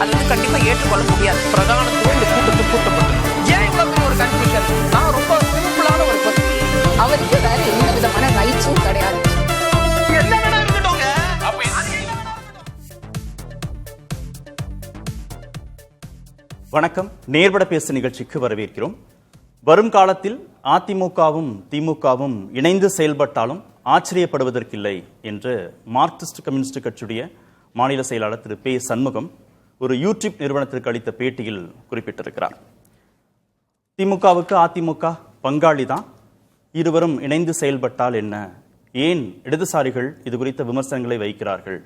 அது கண்டிப்பா ஏற்றுக்கொள்ள முடியாது. பிரதானத்துவம் இந்த கூட்டத்துக்கு கூட்டப்பட்டது. ஏன் இவ்வளவு ஒரு கன்ஃபியூஷன்? நான் ரொம்ப சிம்பிளான ஒரு பர்சன். அவருக்கு வேற எந்த விதமான ரைட்ஸும் கிடையாது. என்ன வேணா இருக்கட்டும்ங்க. வணக்கம். நேர்பட பேசு நிகழ்ச்சிக்கு வரவேற்கிறோம். வரும் காலத்தில் அதிமுகவும் திமுகவும் இணைந்து செயல்பட்டாலும் ஆச்சரியப்படுவதற்கில்லை என்று மார்க்சிஸ்ட் கம்யூனிஸ்ட் கட்சியுடைய மாநில செயலாளர் திரு பே சண்முகம் ஒரு யூடியூப் நிறுவனத்திற்கு அளித்த பேட்டியில் குறிப்பிட்டிருக்கிறார். திமுகவுக்கு அதிமுக பங்காளி தான், இருவரும் இணைந்து செயல்பட்டால் என்ன, ஏன் இடதுசாரிகள் இது குறித்த விமர்சனங்களை வைக்கிறார்கள்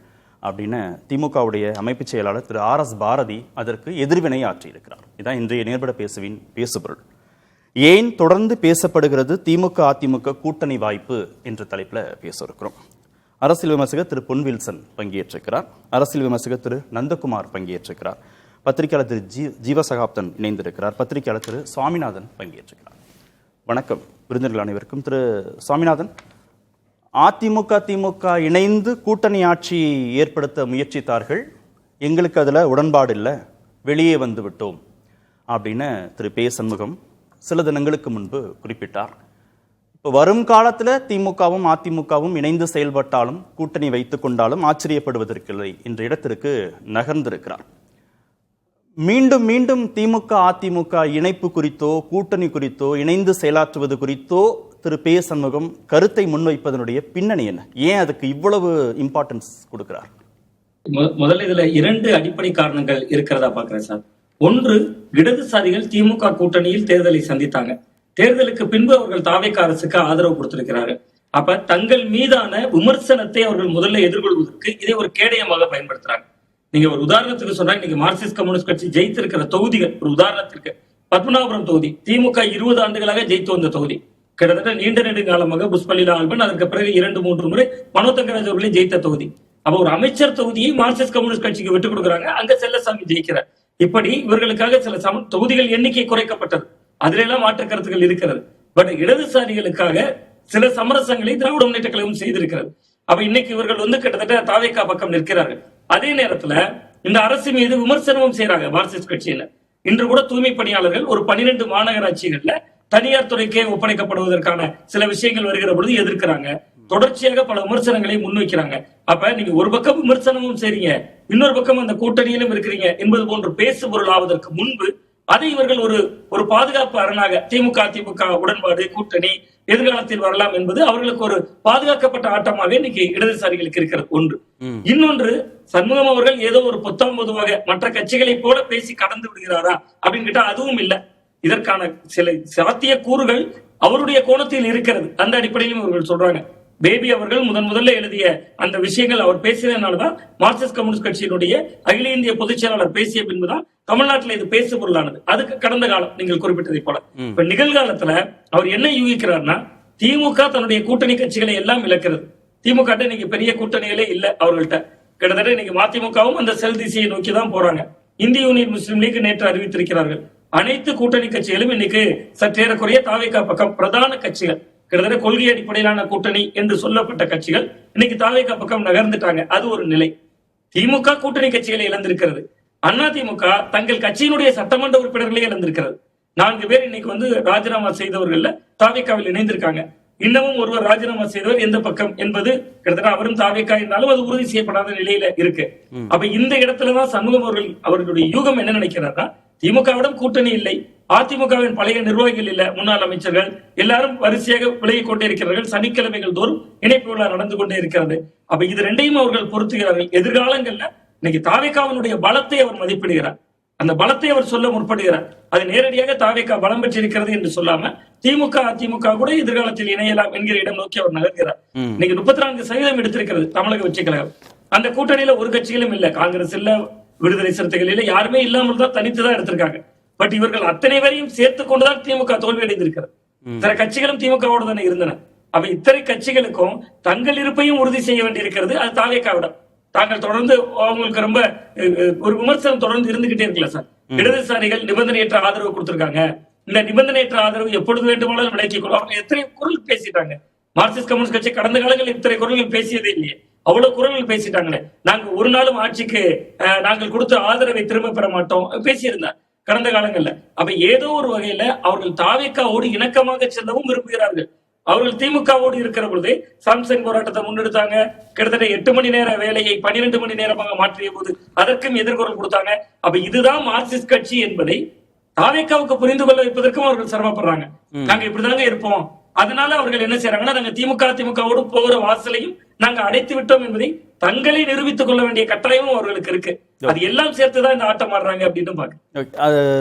அப்படின்னு திமுகவுடைய அமைப்பு செயலாளர் திரு ஆர் எஸ் பாரதி அதற்கு எதிர்வினை ஆற்றியிருக்கிறார். இதான் இன்றைய நேர்பட பேசுவின் பேசுபொருள். ஏன் தொடர்ந்து பேசப்படுகிறது திமுக அதிமுக கூட்டணி வாய்ப்பு என்ற தலைப்பில் பேச இருக்கிறோம். அரசியல் விமர்சகர் திரு பொன் வில்சன் பங்கேற்றிருக்கிறார். அரசியல் விமர்சகர் திரு நந்தகுமார் பங்கேற்றிருக்கிறார். பத்திரிகையாளர் திரு ஜீவசகாப்தன் இணைந்திருக்கிறார். பத்திரிகையாளர் திரு சுவாமிநாதன் பங்கேற்றிருக்கிறார். வணக்கம் விருந்தினர்கள் அனைவருக்கும். திரு சுவாமிநாதன், அதிமுக திமுக இணைந்து கூட்டணி ஆட்சி ஏற்படுத்த முயற்சித்தார்கள், எங்களுக்கு அதில் உடன்பாடு இல்லை, வெளியே வந்து விட்டோம் அப்படின்னு திரு பே சண்முகம் சில தினங்களுக்கு முன்பு குறிப்பிட்டார். இப்போ வரும் காலத்தில் திமுகவும் அதிமுகவும் இணைந்து செயல்பட்டாலும் கூட்டணி வைத்துக் கொண்டாலும் ஆச்சரியப்படுவதற்கில்லை என்ற இடத்திற்கு நகர்ந்திருக்கிறார். மீண்டும் மீண்டும் திமுக அதிமுக இணைப்பு குறித்தோ கூட்டணி குறித்தோ இணைந்து செயலாற்றுவது குறித்தோ திரு பே சண்முகம் கருத்தை முன்வைப்பதனுடைய பின்னணி என்ன? ஏன் அதுக்கு இவ்வளவு இம்பார்ட்டன்ஸ் கொடுக்கிறார்? முதல்ல இதுல 2 அடிப்படை காரணங்கள் இருக்கிறதா பாக்குறேன் சார். ஒன்று, இடதுசாரிகள் திமுக கூட்டணியில் தேர்தலை சந்தித்தாங்க. தேர்தலுக்கு பின்பு அவர்கள் தாவேகா அரசுக்கு ஆதரவு கொடுத்திருக்கிறார்கள். அப்ப தங்கள் மீதான விமர்சனத்தை அவர்கள் முதல்ல எதிர்கொள்வதற்கு இதை ஒரு கேடயமாக பயன்படுத்துறாங்க. நீங்க ஒரு உதாரணத்துக்கு சொன்னா, இன்னைக்கு மார்க்சிஸ்ட் கம்யூனிஸ்ட் கட்சி ஜெயித்திருக்கிற தொகுதிகள், ஒரு உதாரணத்திற்கு பத்மநாபபுரம் தொகுதி திமுக 20 ஆண்டுகளாக ஜெயித்து வந்த தொகுதி. கிட்டத்தட்ட நீண்ட நெடுங்காலமாக புஷ்பலீலா ஆல்பன், அதற்கு பிறகு 2-3 முறை மனோ தங்கராஜ் அவர்களே ஜெயித்த தொகுதி. அப்ப ஒரு அமைச்சர் தொகுதியை மார்க்சிஸ்ட் கம்யூனிஸ்ட் கட்சிக்கு விட்டுக் கொடுக்குறாங்க, அங்க செல்லசாமி ஜெயிக்கிறார். இப்படி இவர்களுக்காக சில தொகுதிகள் எண்ணிக்கை குறைக்கப்பட்டது, அதுல எல்லாம் மாற்று கருத்துக்கள் இருக்கிறது. பட் இடதுசாரிகளுக்காக சில சமரசங்களை திராவிட முன்னேற்ற கழகம் செய்திருக்கிறது. அப்ப இன்னைக்கு இவர்கள் கிட்டத்தட்ட தாவேகா பக்கம் நிற்கிறார்கள். அதே நேரத்துல இந்த அரசு மீது விமர்சனமும் செய்யறாங்க மார்க்சிஸ்ட் கட்சியில. இன்று கூட தூய்மை பணியாளர்கள் ஒரு 12 மாநகராட்சிகள்ல தனியார் துறைக்கே ஒப்படைக்கப்படுவதற்கான சில விஷயங்கள் வருகிற பொழுது எதிர்க்கிறாங்க. தொடர்ச்சியாக பல விமர்சனங்களை முன்வைக்கிறாங்க. அப்ப நீங்க ஒரு பக்கம் விமர்சனமும் செய்றீங்க, இன்னொரு பக்கம் அந்த கூட்டணியிலும் இருக்கிறீங்க என்பது போன்று பேசு பொருள் ஆவதற்கு முன்பு அதை இவர்கள் ஒரு பாதுகாப்பு அரணாக திமுக அதிமுக உடன்பாடு கூட்டணி எதிர்காலத்தில் வரலாம் என்பது அவர்களுக்கு ஒரு பாதுகாக்கப்பட்ட ஆட்டமாக இன்னைக்கு இடதுசாரிகளுக்கு இருக்கிறது. ஒன்று. இன்னொன்று, சண்முகம் அவர்கள் ஏதோ ஒரு பொத்தாம் பொதுவாக மற்ற கட்சிகளை போல பேசி கடந்து விடுகிறாரா அப்படின்னு கேட்டா அதுவும் இல்லை. இதற்கான சில சாத்திய கூறுகள் அவருடைய கோணத்தில் இருக்கிறது. அந்த அடிப்படையிலும் இவர்கள் சொல்றாங்க. பேபி அவர்கள் முதல்ல எழுதிய அந்த விஷயங்கள் அவர் பேசியதனாலதான் மார்க்சிஸ்ட் கம்யூனிஸ்ட் கட்சியினுடைய அகில இந்திய பொதுச் செயலாளர் பேசிய பின்புதான் தமிழ்நாட்டில் இது பேசு பொருளானது. அதுக்கு கடந்த காலம் நீங்கள் குறிப்பிட்டதை போல. இப்ப நிகழ்காலத்துல அவர் என்ன யூகிக்கிறார்னா, திமுக தன்னுடைய கூட்டணி கட்சிகளை எல்லாம் இழக்கிறது. திமுக இன்னைக்கு பெரிய கூட்டணிகளே இல்ல அவர்கள்ட்ட. கிட்டத்தட்ட இன்னைக்கு மதிமுகவும் அந்த செல் திசையை நோக்கிதான் போறாங்க. இந்திய யூனியன் முஸ்லீம் லீக் நேற்று அறிவித்திருக்கிறார்கள். அனைத்து கூட்டணி கட்சிகளும் இன்னைக்கு சற்றேறக்குறைய தாவேகா பக்கம் பிரதான கட்சிகள், கிட்டத்தட்ட கொள்கை அடிப்படையிலான கூட்டணி என்று சொல்லப்பட்ட கட்சிகள் இன்னைக்கு தாவேகா பக்கம் நகர்ந்துட்டாங்க. அது ஒரு நிலை. திமுக கூட்டணி கட்சிகளை இழந்திருக்கிறது. அதிமுக தங்கள் கட்சியினுடைய சட்டமன்ற உறுப்பினர்களே இழந்திருக்கிறது. 4 பேர் இன்னைக்கு ராஜினாமா செய்தவர்கள் தாவேகாவில் இணைந்திருக்காங்க. இன்னமும் ஒருவர் ராஜினாமா செய்தவர் எந்த பக்கம் என்பது கிட்டத்தட்ட அவரும் தாவேகா என்றாலும் அது உறுதி செய்யப்படாத நிலையில இருக்கு. அப்ப இந்த இடத்துலதான் சண்முகம் அவர்களுடைய யூகம் என்ன நினைக்கிறார்னா, திமுகவிடம் கூட்டணி இல்லை, அதிமுகவின் பழைய நிர்வாகிகள் இல்ல, முன்னாள் அமைச்சர்கள் எல்லாரும் வரிசையாக விலகிக் கொண்டே இருக்கிறார்கள். சனிக்கிழமைகள் தோறும் இணைப்பு விழா நடந்து கொண்டே இருக்கிறது. அப்ப இது 2ஐயும் அவர்கள் பொருத்துகிறார்கள். எதிர்காலங்கள்ல இன்னைக்கு தாவேகாவினுடைய பலத்தை அவர் மதிப்பிடுகிறார், அந்த பலத்தை அவர் சொல்ல முற்படுகிறார். அது நேரடியாக தாவேகா பலம் பெற்றிருக்கிறது என்று சொல்லாம திமுக அதிமுக கூட எதிர்காலத்தில் இணையலாம் என்கிற இடம் நோக்கி அவர் நகர்கிறார். இன்னைக்கு 34% எடுத்திருக்கிறது தமிழக வெற்றி கழகம். அந்த கூட்டணியில ஒரு கட்சிகளும் இல்ல, காங்கிரஸ் இல்ல, விடுதலை சிறுத்தைகள் இல்ல, யாருமே இல்லாமல் தான் தனித்துதான் எடுத்திருக்காங்க. பட் இவர்கள் அத்தனை வரையும் சேர்த்துக் கொண்டுதான் திமுக தோல்வி அடைந்திருக்கிறது. சில கட்சிகளும் திமுகவோடு தானே இருந்தன. அப்ப இத்தனை கட்சிகளுக்கும் தங்கள் இருப்பையும் உறுதி செய்ய வேண்டியிருக்கிறது. அது தாவேகாவிடம். தாங்கள் தொடர்ந்து அவங்களுக்கு ரொம்ப ஒரு விமர்சனம் தொடர்ந்து இருந்துகிட்டே இருக்குல்ல சார். இடதுசாரிகள் நிபந்தனையற்ற ஆதரவு கொடுத்திருக்காங்க. இந்த நிபந்தனையற்ற ஆதரவு எப்பொழுது வேண்டுமானாலும் விலக்கிக் கொள்ளும். அவங்க எத்தனை குரல் பேசிட்டாங்க. மார்க்சிஸ்ட் கம்யூனிஸ்ட் கட்சி கடந்த காலங்களில் இத்தனை குரல்கள் பேசியதே இல்லையே. அவ்வளவு குரல்கள் பேசிட்டாங்களே. நாங்க ஒரு நாளும் ஆட்சிக்கு நாங்கள் கொடுத்த ஆதரவை திரும்ப பெற மாட்டோம் பேசியிருந்தார் கடந்த காலங்கள்ல. அப்ப ஏதோ ஒரு வகையில அவர்கள் தாவேக்காவோடு இணக்கமாக செல்லவும் விரும்புகிறார்கள். அவர்கள் திமுகவோடு இருக்கிற பொழுது சாம்சங் போராட்டத்தை முன்னெடுத்தாங்க. கிட்டத்தட்ட 8 மணி நேர வேலையை 12 மணி நேரமாக மாற்றிய போது அதற்கும் எதிர்குரல் கொடுத்தாங்க. அப்ப இதுதான் மார்க்சிஸ்ட் கட்சி என்பதை தாவேக்காவுக்கு புரிந்து கொள்ள வைப்பதற்கும் அவர்கள் சிரமப்படுறாங்க. நாங்க இப்படிதாங்க இருப்போம். அதனால அவர்கள் என்ன செய்யறாங்கன்னா, நாங்க திமுகவோடு போகிற வாசலையும் நாங்க அடைத்து விட்டோம் என்பதை தங்களை நிரூபித்துக் கொள்ள வேண்டிய கட்டாயமும் அவர்களுக்கு இருக்கு. அது எல்லாம் சேர்த்துதான் இந்த ஆட்டம் ஆடுறாங்க அப்படின்னு பாக்க.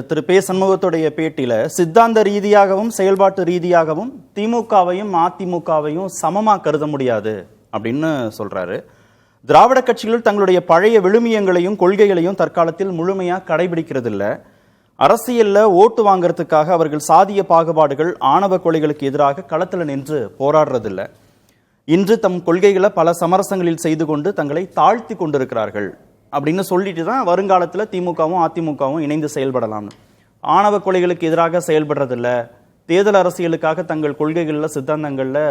திரு பே. சண்முகத்துடைய பேட்டியில சித்தாந்த ரீதியாகவும் செயல்பாட்டு ரீதியாகவும் திமுகவையும் அதிமுகவையும் சமமா கருத முடியாது அப்படின்னு சொல்றாரு. திராவிட கட்சிகள் தங்களுடைய பழைய விழுமியங்களையும் கொள்கைகளையும் தற்காலத்தில் முழுமையா கடைபிடிக்கிறது இல்ல. அரசியல்ல ஓட்டு வாங்கறதுக்காக அவர்கள் சாதிய பாகுபாடுகள் ஆணவ கொலைகளுக்கு எதிராக களத்துல நின்று போராடுறதில்ல. இன்று தம் கொள்கைகளை பல சமரசங்களில் செய்து கொண்டு தங்களை தாழ்த்தி கொண்டிருக்கிறார்கள் அப்படின்னு சொல்லிட்டு தான் வருங்காலத்தில் திமுகவும் அதிமுகவும் இணைந்து செயல்படலாம்னு. ஆணவ கொலைகளுக்கு எதிராக செயல்படுறதில்ல, தேர்தல் அரசியலுக்காக தங்கள் கொள்கைகளில் சித்தாந்தங்களில்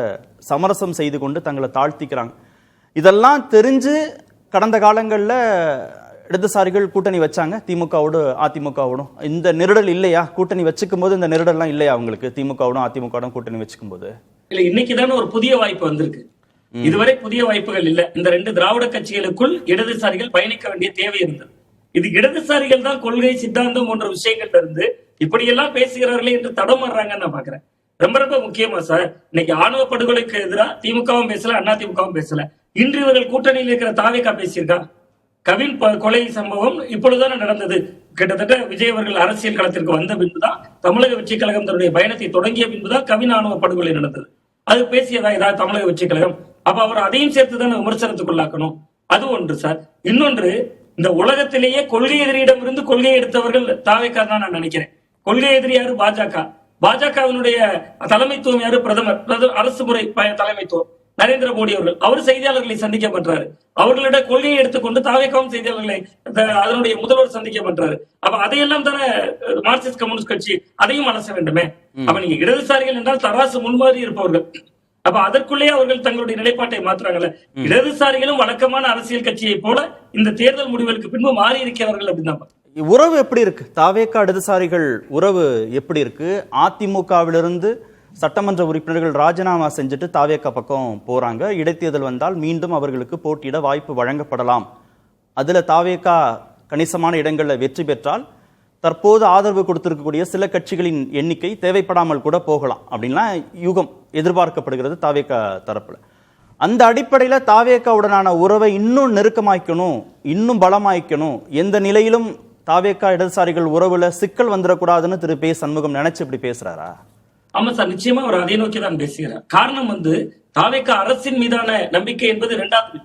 சமரசம் செய்து கொண்டு தங்களை தாழ்த்திக்கிறாங்க. இதெல்லாம் தெரிஞ்சு கடந்த காலங்களில் இடதுசாரிகள் கூட்டணி வச்சாங்க திமுகவோடு அதிமுகவோடும். இந்த நெருடல் இல்லையா? கூட்டணி வச்சுக்கும் போது இந்த நெருடல்லாம் இல்லையா அவங்களுக்கு திமுகவோடும் அதிமுகவோடும் கூட்டணி வச்சுக்கும் போது? இல்ல, இன்னைக்குதானே ஒரு புதிய வாய்ப்பு வந்திருக்கு. இதுவரை புதிய வாய்ப்புகள் இல்ல. இந்த 2 திராவிட கட்சிகளுக்குள் இடதுசாரிகள் பயணிக்க வேண்டிய தேவை இருந்தது. இது இடதுசாரிகள் தான் கொள்கை சித்தாந்தம் போன்ற விஷயங்கள்ல இருந்து இப்படி எல்லாம் பேசுகிறார்களே என்று தடமாறுறாங்கன்னு நான் பாக்குறேன். ரொம்ப ரொம்ப முக்கியமா சார், இன்னைக்கு ஆணவ படுகொலைக்கு எதிராக திமுகவும் பேசல, அதிமுகவும் பேசல. இன்று இவர்கள் கூட்டணியில் இருக்கிற தாவேகா பேசியிருக்கா? கவின் கொலை சம்பவம் இப்பொழுதுதான் நடந்தது. கிட்டத்தட்ட விஜய் அவர்கள் அரசியல் களத்திற்கு வந்த பின்புதான், தமிழக வெற்றி கழகம் தன்னுடைய பயணத்தை தொடங்கிய பின்புதான் கவின் ஆணவ படுகொலை நடந்தது. அது பேசியதா ஏதாவது தமிழக வெற்றி கழகம்? அப்ப அவர் அதையும் சேர்த்துதான் விமர்சனத்துக்குள்ளாக்கணும். அது ஒன்று சார். இன்னொன்று, இந்த உலகத்திலேயே கொள்கை எதிரியிடம் இருந்து கொள்கை எடுத்தவர்கள் தாவேக்கா தான் நான் நினைக்கிறேன். கொள்கை எதிரி யாரு? பாஜக. பாஜகவினுடைய தலைமைத்துவம் யாரு? பிரதமர், அரசு முறை தலைமைத்துவம் நரேந்திர மோடி அவர்கள். அவர் செய்தியாளர்களை சந்திக்க பண்றாரு. அவர்களிட கொள்கையை எடுத்துக்கொண்டு தாவேக்காவும் செய்தியாளர்களை அதனுடைய முதல்வர் சந்திக்க பண்றாரு. அப்ப அதையெல்லாம் தானே மார்க்சிஸ்ட் கம்யூனிஸ்ட் கட்சி அதையும் அலச வேண்டுமே. அப்ப நீங்க இடதுசாரிகள் என்றால் தராசு முன்மாறி இருப்பவர்கள். அப்ப அதற்குள்ளேயே அவர்கள் தங்களுடைய நிலைப்பாட்டை மாற்றுறாங்கல்ல. இடதுசாரிகளும் வழக்கமான அரசியல் கட்சியை போல இந்த தேர்தல் முடிவுகளுக்கு பின்பு மாறி இருக்கிறார்கள் அப்படின்னு. உறவு எப்படி இருக்கு? தாவேக்கா இடதுசாரிகள் உறவு எப்படி இருக்கு? அதிமுகவிலிருந்து சட்டமன்ற உறுப்பினர்கள் ராஜினாமா செஞ்சுட்டு தாவேக்கா பக்கம் போறாங்க. இடைத்தேர்தல் வந்தால் மீண்டும் அவர்களுக்கு போட்டியிட வாய்ப்பு வழங்கப்படலாம். அதுல தாவேக்கா கணிசமான இடங்களில் வெற்றி பெற்றால் தற்போது ஆதரவு கொடுத்திருக்கக்கூடிய சில கட்சிகளின் எண்ணிக்கை தேவைப்படாமல் கூட போகலாம் அப்படின்லாம் யூகம் எதிர்பார்க்கப்படுகிறது தாவேக்கா தரப்புல. அந்த அடிப்படையில தாவேக்காவுடனான உறவை இன்னும் நெருக்கமாக்கணும், இன்னும் பலமாக்கணும். எந்த நிலையிலும் தாவேக்கா இடதுசாரிகள் உறவுல சிக்கல் வந்துடக்கூடாதுன்னு திரு பே. சண்முகம் நினைச்சு இப்படி பேசுறாரா? ஆமா சார், நிச்சயமா அவர் அதை நோக்கி தான் பேசுகிறார். காரணம் தாவேக்கா அரசின் மீதான நம்பிக்கை என்பது 2வது.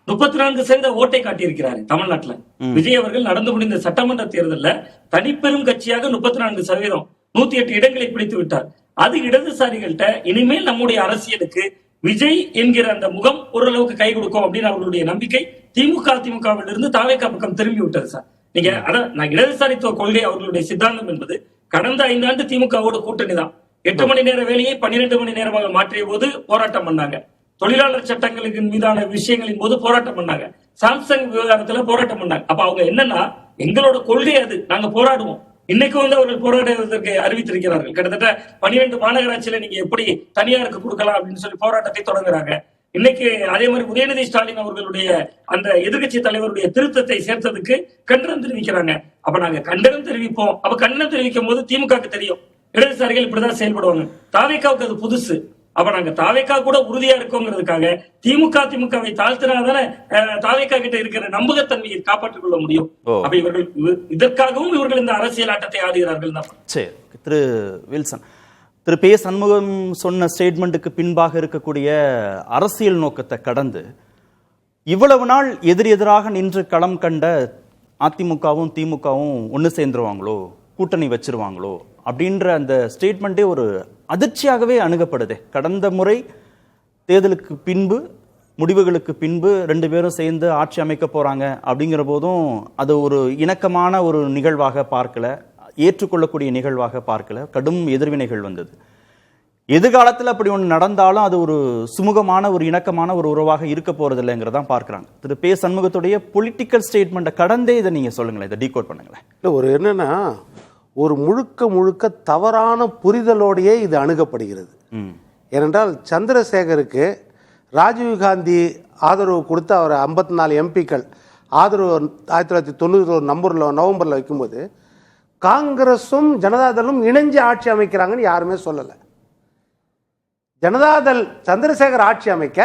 34% ஓட்டை காட்டியிருக்கிறார் தமிழ்நாட்டில். விஜய் அவர்கள் நடந்து முடிந்த சட்டமன்ற தேர்தலில் தனிப்பெரும் கட்சியாக 34%, 108 இடங்களை பிடித்து விட்டார். அது இடதுசாரிகள்கிட்ட இனிமேல் நம்முடைய அரசியலுக்கு விஜய் என்கிற அந்த முகம் ஓரளவுக்கு கை கொடுக்கும் அப்படின்னு அவர்களுடைய நம்பிக்கை திமுகவில் இருந்து தாவேக்கா பக்கம் திரும்பி விட்டது சார். நீங்க நான் இடதுசாரித்துவ கொள்கை அவர்களுடைய சித்தாந்தம் என்பது கடந்த 5 ஆண்டு திமுகவோட கூட்டணி தான். 8 மணி நேர வேலையை 12 மணி நேரமாக மாற்றிய போது போராட்டம் பண்ணாங்க. தொழிலாளர் சட்டங்களுக்கு மீதான விஷயங்களின் போது போராட்டம் பண்ணாங்க. சாம்சங் விவகாரத்துல போராட்டம் பண்ணாங்க. அப்ப அவங்க என்னன்னா, எங்களோட கொள்கை அது, நாங்க போராடுவோம். இன்னைக்கு அவர்கள் போராடுவதற்கு அறிவித்திருக்கிறார்கள். கிட்டத்தட்ட 12 மாநகராட்சியில நீங்க எப்படி தனியாருக்கு கொடுக்கலாம் அப்படின்னு சொல்லி போராட்டத்தை தொடங்குறாங்க. இன்னைக்கு அதே மாதிரி உதயநிதி ஸ்டாலின் அவர்களுடைய அந்த எதிர்கட்சி தலைவருடைய திருத்தத்தை சேர்த்ததுக்கு கண்டனம் தெரிவிக்கிறாங்க. அப்ப நாங்க கண்டனம் தெரிவிப்போம். அப்ப கண்டனம் தெரிவிக்கும் போது திமுகவுக்கு தெரியும் இடதுசாரிகள் இப்படிதான் செயல்படுவாங்க. தாவேக்காவுக்கு அது புதுசு. அப்ப நாங்க தாவேக்கா கூட உறுதியா இருக்கோங்கிறதுக்காக திமுகவை தாழ்த்தினாதானே தாவேக்கா கிட்ட இருக்கிற நம்பகத்தன்மையை காப்பாற்றிக் கொள்ள முடியும். அப்ப இவர்கள் இதற்காகவும் இவர்கள் இந்த அரசியல் ஆட்டத்தை ஆடுகிறார்கள் தான். சரி, திரு வில்சன், திரு பே. சண்முகம் சொன்ன ஸ்டேட்மெண்ட்டுக்கு பின்பாக இருக்கக்கூடிய அரசியல் நோக்கத்தை கடந்து இவ்வளவு நாள் எதிராக நின்று களம் கண்ட அதிமுகவும் திமுகவும் ஒன்று சேர்ந்துருவாங்களோ, கூட்டணி வச்சிருவாங்களோ அப்படின்ற அந்த ஸ்டேட்மெண்ட்டே ஒரு அதிர்ச்சியாகவே அணுகப்படுது. கடந்த முறை தேர்தலுக்கு பின்பு, முடிவுகளுக்கு பின்பு 2 பேரும் சேர்ந்து ஆட்சி அமைக்க போறாங்க அப்படிங்கிற போதும் அது ஒரு இணக்கமான ஒரு நிகழ்வாக பார்க்கல, ஏற்றுக்கொள்ளக்கூடிய நிகழ்வாக பார்க்கல, கடும் எதிர்வினைகள் வந்தது. எதிர்காலத்தில் அப்படி ஒன்று நடந்தாலும் அது ஒரு சுமூகமான ஒரு இணக்கமான ஒரு உறவாக இருக்க போறது இல்லைங்கிறதான் பார்க்குறாங்க. திரு பே சண்முகத்துடைய பொலிட்டிக்கல் ஸ்டேட்மெண்ட்டை கடந்தே இதை நீங்க சொல்லுங்களேன், இதை டீகோட் பண்ணுங்களேன். இல்லை, ஒரு என்னன்னா ஒரு முழுக்க தவறான புரிதலோடையே இது அணுகப்படுகிறது. ஏனென்றால் சந்திரசேகருக்கு ராஜீவ்காந்தி ஆதரவு கொடுத்து அவர் 54 எம்பிக்கள் ஆதரவு 1991 நவம்பரில் வைக்கும்போது காங்கிரஸும் ஜனதாதளும் இணைஞ்சு ஆட்சி அமைக்கிறாங்கன்னு யாருமே சொல்லலை. ஜனதாதள் சந்திரசேகர் ஆட்சி அமைக்க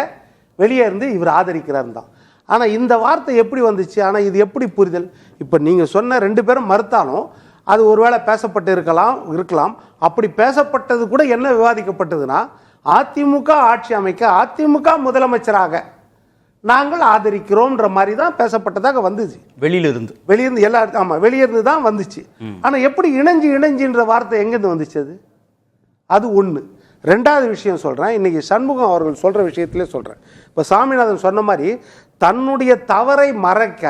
வெளியே இருந்து இவர் ஆதரிக்கிறார் தான். ஆனால் இந்த வார்த்தை எப்படி வந்துச்சு? ஆனால் இது எப்படி புரிதல்? இப்போ நீங்கள் சொன்ன 2 பேரும் மறுத்தாலும் அது ஒருவேளை பேசப்பட்டு இருக்கலாம். அப்படி பேசப்பட்டது கூட என்ன விவாதிக்கப்பட்டதுன்னா, அதிமுக ஆட்சி அமைக்க அதிமுக முதலமைச்சராக நாங்கள் ஆதரிக்கிறோம்ன்ற மாதிரி தான் பேசப்பட்டதாக வந்துச்சு. வெளியிருந்து எல்லாரும், ஆமாம், வெளியிருந்து தான் வந்துச்சு. ஆனால் எப்படி இணைஞ்சுன்ற வார்த்தை எங்கேருந்து வந்துச்சு? அது ஒன்று. 2வது விஷயம் சொல்கிறேன், இன்னைக்கு சண்முகம் அவர்கள் சொல்கிற விஷயத்திலே சொல்கிறேன். இப்போ சாமிநாதன் சொன்ன மாதிரி தன்னுடைய தவறை மறைக்க,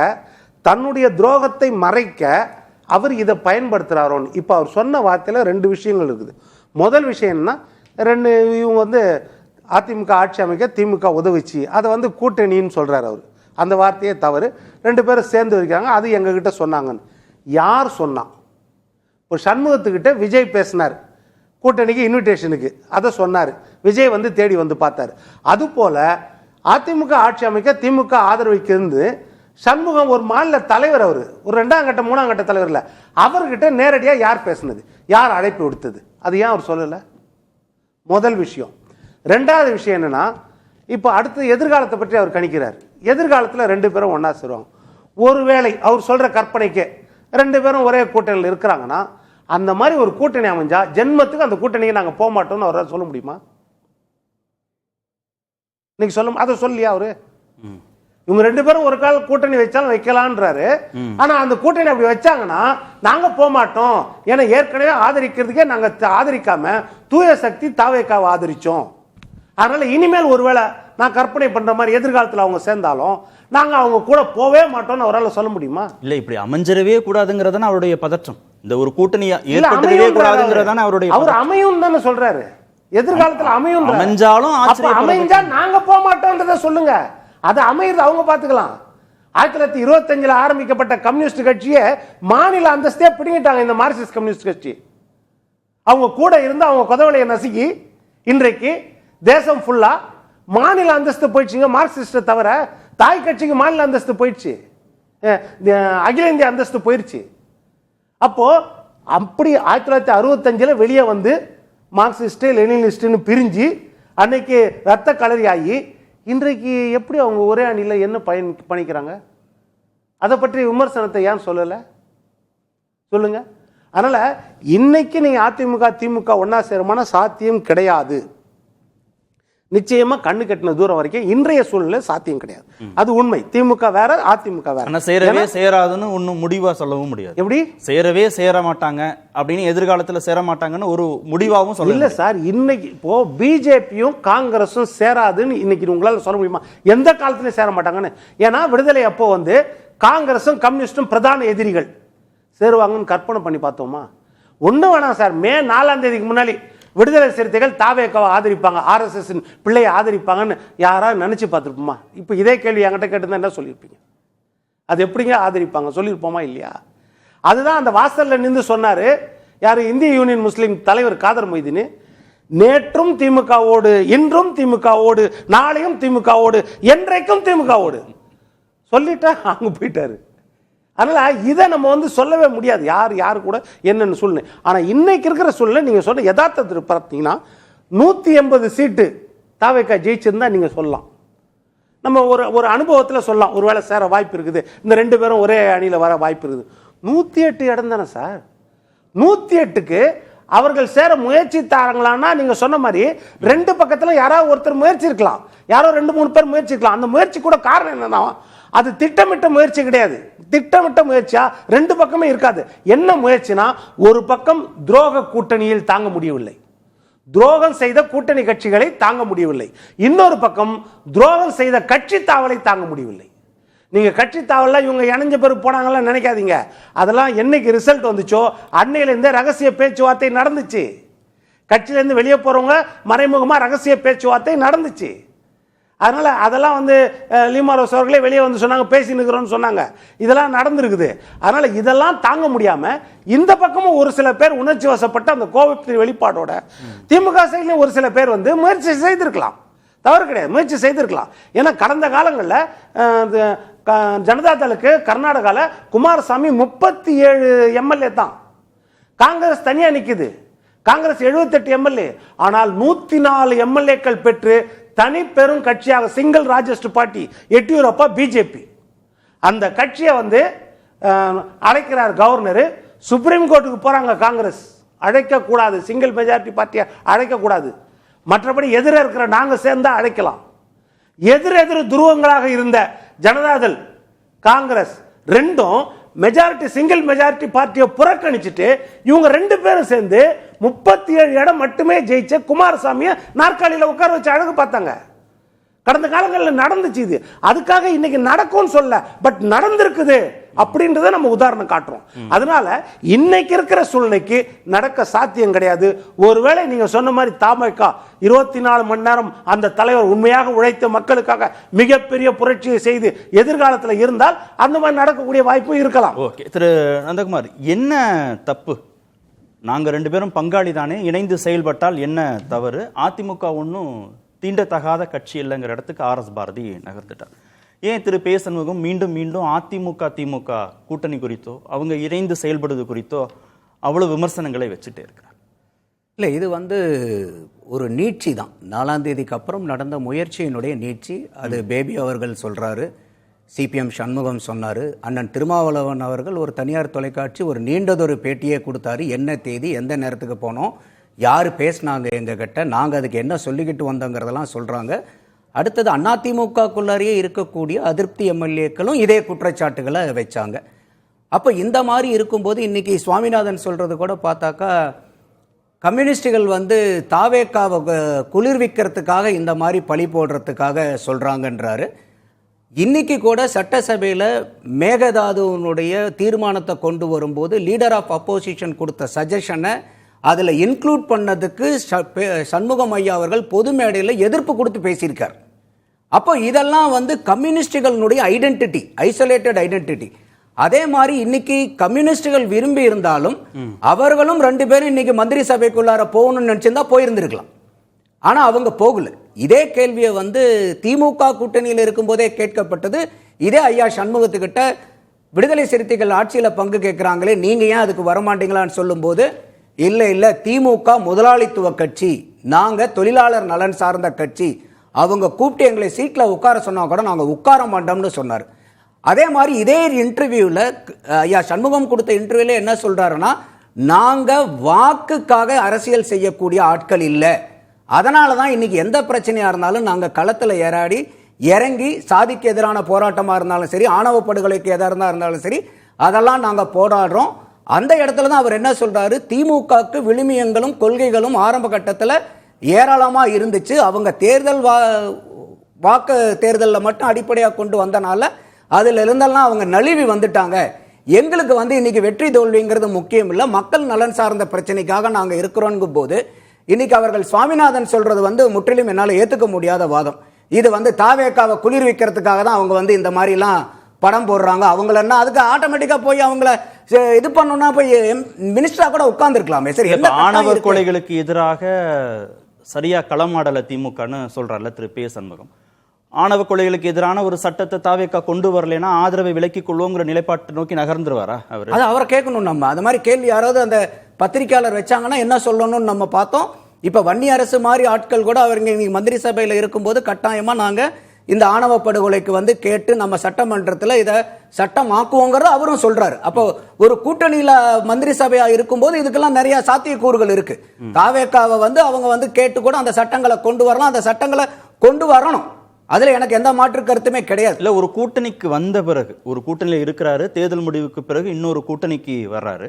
தன்னுடைய துரோகத்தை மறைக்க அவர் இதை பயன்படுத்துகிறாரோன்னு. இப்போ அவர் சொன்ன வார்த்தையில் 2 விஷயங்கள் இருக்குது. முதல் விஷயம் என்ன, இவங்க அதிமுக ஆட்சி அமைக்க திமுக உதவிச்சு, அதை கூட்டணின்னு சொல்கிறார் அவர். அந்த வார்த்தையே தவறு. 2 பேரும் சேர்ந்து வைக்கிறாங்க, அது எங்ககிட்ட சொன்னாங்கன்னு. யார் சொன்னா? ஒரு சண்முகத்துக்கிட்ட விஜய் பேசினார், கூட்டணிக்கு இன்விடேஷனுக்கு, அதை சொன்னார். விஜய் தேடி பார்த்தார். அதுபோல் அதிமுக ஆட்சி அமைக்க திமுக ஆதரவிக்கிறது சண்முகம் ஒரு மாநில தலைவர், அவர் ஒரு 2ஆம் கட்ட 3ஆம் கட்ட தலைவர் இல்லை, அவர்கிட்ட நேரடியாக யார் பேசுனது, யார் அழைப்பு விடுத்தது, அது ஏன் அவர் சொல்லலை? முதல் விஷயம். 2வது விஷயம் என்னன்னா, இப்போ அடுத்து எதிர்காலத்தை பற்றி அவர் கணிக்கிறார். எதிர்காலத்தில் 2 பேரும் ஒன்றா சேருவாங்க. ஒருவேளை அவர் சொல்கிற கற்பனைக்கே 2 பேரும் ஒரே கூட்டணியில் இருக்கிறாங்கன்னா, அந்த மாதிரி ஒரு கூட்டணி அமைஞ்சா ஜென்மத்துக்கு அந்த கூட்டணிக்கு நாங்கள் போக மாட்டோம்னு அவரால் சொல்ல முடியுமா? இன்னைக்கு சொல்ல அதை சொல்லியா அவரு? இவங்க 2 பேரும் ஒரு கால கூட்டணி வச்சாலும் வைக்கலான்றாரு. ஆனா அந்த கூட்டணி அப்படி வச்சாங்கன்னா நாங்க போக மாட்டோம், ஏன்னா ஏற்கனவே ஆதரிக்கிறதுக்கே நாங்க ஆதரிக்காம தூய சக்தி தாவேக்காவை ஆதரிச்சோம். அதனால இனிமேல் ஒருவேளை நான் கற்பனை பண்ற மாதிரி எதிர்காலத்தில் அவங்க சேர்ந்தாலும் நாங்க அவங்க கூட போவே மாட்டோம்னு அவரால் சொல்ல முடியுமா? இல்ல, இப்படி அமைஞ்சிடவே கூடாதுங்கிறதான அவருடைய பதற்றம். இந்த ஒரு கூட்டணியா ஏற்படவே கூடாதுங்கிறதான அவருடைய, அவர் அமையும் தானே சொல்றாரு. எதிர்காலத்தில் அமையும், அமைஞ்சாலும் அமைஞ்சா நாங்க போக மாட்டோம்ன்றத சொல்லுங்க. அது அமையிறது அவங்க பார்த்துக்கலாம். 1925 ஆரம்பிக்கப்பட்ட கம்யூனிஸ்ட் கட்சியை மாநில அந்தஸ்தே பிடிங்கிட்டாங்க இந்த மார்க்சிஸ்ட் கம்யூனிஸ்ட் கட்சி. அவங்க கூட இருந்து அவங்க கொதவலையை நசுக்கி இன்றைக்கு தேசம் ஃபுல்லா மாநில அந்தஸ்து போயிடுச்சுங்க. மார்க்சிஸ்ட தவிர தாய் கட்சிக்கு மாநில அந்தஸ்து போயிடுச்சு, அகில இந்திய அந்தஸ்து போயிடுச்சு. அப்போ அப்படி 1965 வெளியே மார்க்சிஸ்ட் லெனினிஸ்ட்னு பிரிஞ்சு அன்னைக்கு ரத்த கலரி ஆகி இன்றைக்கு எப்படி அவங்க ஒரே அணியில் என்ன பண்ணிக்கிறாங்க? அதை பற்றி விமர்சனத்தை ஏன் சொல்லலை? சொல்லுங்க. அதனால இன்னைக்கு நீங்க அதிமுக திமுக ஒன்னா சேருமான சாத்தியம் கிடையாது. நிச்சயமா கண்ணு கட்டின தூரம் வரைக்கும் இன்றைய சூழ்நிலை சாத்தியம் கிடையாது. அது உண்மை. திமுக வேற, அதிமுக வேற. சேரவே சேராதுன்னு ஒன்னும் முடிவா சொல்லவும் முடியாது. எப்படி சேரவே சேர மாட்டாங்க அப்படின்னு, எதிர்காலத்தில் சேர மாட்டாங்கன்னு ஒரு முடிவாகவும் சொல்ல இல்ல சார். இன்னைக்கு இப்போ பிஜேபியும் காங்கிரஸும் சேராதுன்னு இன்னைக்கு உங்களால சொல்ல முடியுமா? எந்த காலத்திலும் சேர மாட்டாங்கன்னு. ஏன்னா விடுதலை அப்போ காங்கிரஸும் கம்யூனிஸ்டும் பிரதான எதிரிகள். சேருவாங்கன்னு கற்பனை பண்ணி பார்த்தோமா? ஒன்றும் வேணாம் சார். மே 4ஆம் தேதிக்கு முன்னாடி விடுதலை சிறுத்தைகள் தாவேக்காவை ஆதரிப்பாங்க, RSS பிள்ளையை ஆதரிப்பாங்கன்னு யாராவது நினைச்சு பார்த்துருப்போமா? இப்போ இதே கேள்வி என்கிட்ட கேட்டுதான் என்ன சொல்லியிருப்பீங்க? அது எப்படிங்க ஆதரிப்பாங்க? சொல்லியிருப்போமா இல்லையா? அதுதான் அந்த வாசல்ல நின்று சொன்னாரு யாரு, இந்திய யூனியன் முஸ்லீம் தலைவர் காதர் மொய்தீன். நேற்றும் திமுகவோடு, இன்றும் திமுகவோடு, நாளையும் திமுகவோடு, என்றைக்கும் திமுகவோடு சொல்லிட்டா அவங்க போயிட்டாரு. அதனால இதை நம்ம சொல்லவே முடியாது, யார் கூட என்னென்னு சூழ்நிலை. ஆனால் இன்னைக்கு இருக்கிற சூழ்நிலை நீங்கள் சொன்ன யதார்த்தத்தில் பார்த்தீங்கன்னா 180 சீட்டு தாவேக்கா ஜெயிச்சிருந்தா நீங்கள் சொல்லலாம். நம்ம ஒரு அனுபவத்தில் சொல்லலாம், ஒருவேளை சேர வாய்ப்பு இருக்குது, இந்த 2 பேரும் ஒரே அணியில் வர வாய்ப்பு இருக்குது. 108 இடம் தானே சார். 108க்கு அவர்கள் சேர முயற்சித்தார்களான்னா நீங்க சொன்ன மாதிரி 2 பக்கத்துல யாராவது ஒருத்தர் முயற்சி இருக்கலாம், யாரோ 2-3 பேர் முயற்சி இருக்கலாம். அந்த முயற்சி கூட காரணம் என்னன்னா, அது திட்டமிட்ட முயற்சி கிடையாது. திட்டமிட்ட முயற்சியா 2 பக்கமே இருக்காது. என்ன முயற்சினா, ஒரு பக்கம் துரோக கூட்டணியில் தாங்க முடியவில்லை, துரோகம் செய்த கூட்டணி கட்சிகளை தாங்க முடியவில்லை. இன்னொரு பக்கம் துரோகம் செய்த கட்சி தாவலை தாங்க முடியவில்லை. நீங்க கட்சி தாவல இவங்க இணைஞ்ச பேர் போனாங்கலாம் நினைக்காதீங்க. அதெல்லாம் என்னைக்கு ரிசல்ட் வந்துச்சோ அன்னையில இருந்தே ரகசிய பேச்சுவார்த்தை நடந்துச்சு. கட்சியிலேருந்து வெளியே போறவங்க மறைமுகமா ரகசிய பேச்சுவார்த்தை நடந்துச்சு. அதனால அதெல்லாம் வந்து லீமா ரோஸ் அவர்களே வெளியே வந்து சொன்னாங்க, பேசி நிற்கிறோம்னு சொன்னாங்க. இதெல்லாம் நடந்திருக்குது. அதனால இதெல்லாம் தாங்க முடியாம இந்த பக்கமும் ஒரு சில பேர் உணர்ச்சி வசப்பட்ட அந்த கோபத்தின் வெளிப்பாடோட திமுக சைட்லயும் ஒரு சில பேர் வந்து முயற்சி செய்திருக்கலாம், தவறு கிடையாது, முயற்சி செய்திருக்கலாம். ஏன்னா கடந்த காலங்களில் ஜனதாதளுக்கு கர்நாடகாவில் குமாரசாமி 37 எம்எல்ஏ தான், காங்கிரஸ் தனியா நிக்குது, காங்கிரஸ் 78 எம்எல்ஏ. ஆனால் 104 எம்எல்ஏக்கள் பெற்று தனி பெரும் கட்சியாக சிங்கிள் ராஜஸ்ட் பார்ட்டி எடியூரப்பா பிஜேபி அந்த கட்சியை வந்து அழைக்கிறார் கவர்னர். சுப்ரீம் கோர்ட்டுக்கு போறாங்க காங்கிரஸ், அழைக்க கூடாது, சிங்கிள் மெஜாரிட்டி பார்ட்டியை அழைக்க கூடாது, மற்றபடி எதிர இருக்கிற நாங்க சேர்ந்தா அழைக்கலாம். எதிர் துருவங்களாக இருந்த ஜனதாதள் காங்கிரஸ் ரெண்டும் மெஜாரிட்டி சிங்கிள் மெஜாரிட்டி பார்ட்டியை புறக்கணிச்சுட்டு இவங்க 2 பேரும் சேர்ந்து 37 இடம் மட்டுமே ஜெயிச்ச குமாரசாமியை நாற்காலியில் உட்கார வச்சு அழகு பார்த்தாங்க. கடந்த காலங்களில் நடந்துச்சு. இது அதுக்காக இன்னைக்கு நடக்கும்னு சொல்ல, பட் நடந்திருக்குது அப்படின்றத நம்ம உதாரணம் காட்டுறோம். அதனால இன்னைக்கு இருக்கிற சூழ்நிலைக்கு நடக்க சாத்தியம் கிடையாது. ஒருவேளை நீங்க சொன்ன மாதிரி தமாகா 24 மணி நேரம் அந்த தலைவர் உண்மையாக உழைத்த மக்களுக்காக மிகப்பெரிய புரட்சியை செய்து எதிர்காலத்தில் இருந்தால் அந்த மாதிரி நடக்கக்கூடிய வாய்ப்பு இருக்கலாம். ஓகே திரு நந்தகுமார், என்ன தப்பு? நாங்க 2 பேரும் பங்காளி தானே, இணைந்து செயல்பட்டால் என்ன தவறு? அதிமுக ஒன்றும் தீண்டத்தகாத கட்சி இல்லைங்கிற இடத்துக்கு ஆர்எஸ் பாரதி நகர்ந்துட்டார். ஏன் திரு பே சண்முகம் மீண்டும் மீண்டும் அதிமுக திமுக கூட்டணி குறித்தோ அவங்க இணைந்து செயல்படுவது குறித்தோ அவ்வளவு விமர்சனங்களை வச்சுட்டே இருக்கிறார்? இல்லை, இது வந்து ஒரு நீட்சி தான். 4ஆம் தேதிக்கு அப்புறம் நடந்த முயற்சியினுடைய நீட்சி. அது பேபி அவர்கள் சொல்றாரு, சிபிஎம் சண்முகம் சொன்னார், அண்ணன் திருமாவளவன் அவர்கள் ஒரு தனியார் தொலைக்காட்சி ஒரு நீண்டதொரு பேட்டியே கொடுத்தாரு. என்ன தேதி, எந்த நேரத்துக்கு போனோம், யார் பேசினாங்க எங்ககிட்ட, நாங்கள் அதுக்கு என்ன சொல்லிக்கிட்டு வந்தோங்கிறதெல்லாம் சொல்கிறாங்க. அடுத்தது அதிமுகக்குள்ளாரியே இருக்கக்கூடிய அதிருப்தி எம்எல்ஏக்களும் இதே குற்றச்சாட்டுகளை வச்சாங்க. அப்போ இந்த மாதிரி இருக்கும்போது இன்னைக்கு சுவாமிநாதன் சொல்கிறது கூட பார்த்தாக்கா கம்யூனிஸ்டுகள் வந்து தாவேக்காவை குளிர்விக்கிறதுக்காக இந்த மாதிரி பழி போடுறதுக்காக சொல்கிறாங்கன்றாரு. இன்னைக்கு கூட சட்டசபையில் மேகதாதுவனுடைய தீர்மானத்தை கொண்டு வரும்போது லீடர் ஆஃப் அப்போசிஷன் கொடுத்த சஜஷனை அதில் இன்க்ளூட் பண்ணதுக்கு சண்முகம் ஐயா அவர்கள் பொது மேடையில் எதிர்ப்பு கொடுத்து பேசியிருக்கார். அப்போ இதெல்லாம் வந்து கம்யூனிஸ்டுகளுடைய ஐடென்டிட்டி, ஐசோலேட்டட் ஐடென்டிட்டி. அதே மாதிரி இன்னைக்கு கம்யூனிஸ்டுகள் விரும்பி இருந்தாலும் அவர்களும் 2 பேரும் இன்னைக்கு மந்திரி சபைக்குள்ளார போகணும்னு நினைச்சிருந்தா போயிருந்திருக்கலாம். ஆனா அவங்க போகல. இதே கேள்வியை வந்து திமுக கூட்டணியில் இருக்கும்போதே கேட்கப்பட்டது. இதே ஐயா சண்முகத்துக்கிட்ட விடுதலை சிறுத்தைகள் ஆட்சியில் பங்கு கேட்கிறாங்களே, நீங்க ஏன் அதுக்கு வரமாட்டீங்களான்னு சொல்லும்போது, இல்ல திமுக முதலாளித்துவ கட்சி, நாங்க தொழிலாளர் நலன் சார்ந்த கட்சி, அவங்க கூப்பிட்டு எங்களை சீட்ல உட்கார சொன்னா கூட நாங்க உட்கார மாட்டோம்னு சொன்னார். அதே மாதிரி இதே இன்டர்வியூல ஐயா சண்முகம் கொடுத்த இன்டர்வியூல என்ன சொல்றாருன்னா, நாங்க வாக்குக்காக அரசியல் செய்யக்கூடிய ஆட்கள் இல்லை, அதனால தான் இன்னைக்கு எந்த பிரச்சனையா இருந்தாலும் நாங்க களத்துல இறங்கி சாதிக்கு எதிரான போராட்டமா இருந்தாலும் சரி, ஆணவ படுகொலைக்கு எதிராக இருந்தாலும் சரி, அதெல்லாம் நாங்க போராடுறோம். அந்த இடத்துல தான் அவர் என்ன சொல்றாரு, திமுகவுக்கு விழுமியங்களும் கொள்கைகளும் ஆரம்ப கட்டத்தில் ஏராளமா இருந்துச்சு, அவங்க தேர்தல் வாக்கு தேர்தலில் மட்டும் அடிப்படையாக கொண்டு வந்தனால அதுல இருந்தெல்லாம் அவங்க நழுவி வந்துட்டாங்க. எங்களுக்கு வந்து இன்னைக்கு வெற்றி தோல்விங்கிறது முக்கியம் இல்லை, மக்கள் நலன் சார்ந்த பிரச்சனைக்காக நாங்க இருக்கிறோங்கும் போது இன்னைக்கு அவர்கள் சுவாமிநாதன் சொல்றது வந்து முற்றிலும் என்னால் ஏத்துக்க முடியாத வாதம். இது வந்து தாவேக்காவை குளிர்விக்கிறதுக்காக தான் அவங்க வந்து இந்த மாதிரிலாம் படம் போடுறாங்க. அவங்கள அதுக்கு ஆட்டோமேட்டிக்கா போய் அவங்கள இது பண்ணணும்னா போய் மினிஸ்டரா கூட உட்கார்ந்துருக்கலாமே. சரி, ஆணவ கொலைகளுக்கு எதிராக சரியா களமாடல திமுகன்னு சொல்றாருல திரு பே சண்முகம். ஆணவ கொலைகளுக்கு எதிரான ஒரு சட்டத்தை தாவேக்கா கொண்டு வரலைன்னா ஆதரவை விலக்கிக் கொள்வோங்கிற நிலைப்பாட்டை நோக்கி நகர்ந்துருவாரா அவர்? அது அவரை கேட்கணும். நம்ம அது மாதிரி கேள்வி யாராவது அந்த பத்திரிகையாளர் வச்சாங்கன்னா என்ன சொல்லணும்னு நம்ம பார்த்தோம். இப்ப வன்னி அரசு மாதிரி ஆட்கள் கூட அவருங்க இன்னைக்கு மந்திரி சபையில இருக்கும்போது கட்டாயமா நாங்க இந்த ஆணவ படுகொலைக்கு வந்து கேட்டு நம்ம சட்டமன்றத்தில் இதை சட்டமாக்குவோங்கிறத அவரும் சொல்றாரு. அப்போ ஒரு கூட்டணியில மந்திரி சபையா இருக்கும்போது இதுக்கெல்லாம் நிறைய சாத்தியக்கூறுகள் இருக்கு. தாவேக்காவை வந்து அவங்க வந்து கேட்டு கூட அந்த சட்டங்களை கொண்டு வரலாம், அந்த சட்டங்களை கொண்டு வரணும். அதுல எனக்கு எந்த மாற்று கருத்துமே கிடையாது. இல்ல, ஒரு கூட்டணிக்கு வந்த பிறகு, ஒரு கூட்டணியில இருக்கிறாரு, தேர்தல் முடிவுக்கு பிறகு இன்னொரு கூட்டணிக்கு வர்றாரு.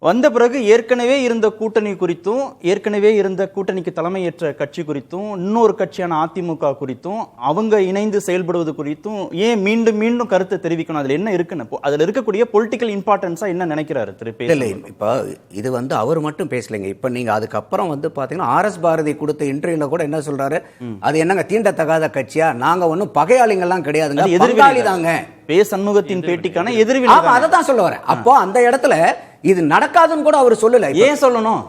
வந்த பிறகு ஏற்கனவே இருந்த கூட்டணி குறித்தும் ஏற்கனவே இருந்த கூட்டணிக்கு தலைமையேற்ற கட்சி குறித்தும் இன்னொரு கட்சியான அதிமுக குறித்தும் அவங்க இணைந்து செயல்படுவது குறித்தும் ஏன் மீண்டும் மீண்டும் கருத்தை தெரிவிக்கணும்? அதுல என்ன இருக்குன்னு அதுல இருக்கக்கூடிய பொலிட்டிக்கல் இம்பார்ட்டன்ஸா என்ன நினைக்கிறாரு திரு பே? இல்லை, இப்போ இது வந்து அவர் மட்டும் பேசலைங்க. இப்போ நீங்க அதுக்கப்புறம் வந்து பாத்தீங்கன்னா ஆர்எஸ் பாரதி கொடுத்த இன்டர்வியூல கூட என்ன சொல்றாரு, அது என்னங்க தீண்டத்தகாத கட்சியா, நாங்க ஒன்றும் பகையாளிகள்லாம் கிடையாதுங்க, எதிர்காலி தாங்க. பே சண்முகத்தின் பேட்டிக்கான எதிர்வி. அதை தான் சொல்ல வரேன். அப்போ அந்த இடத்துல இது நடக்காதுன்னு கூட அவர் சொல்லல. ஏன் சொல்லணும்?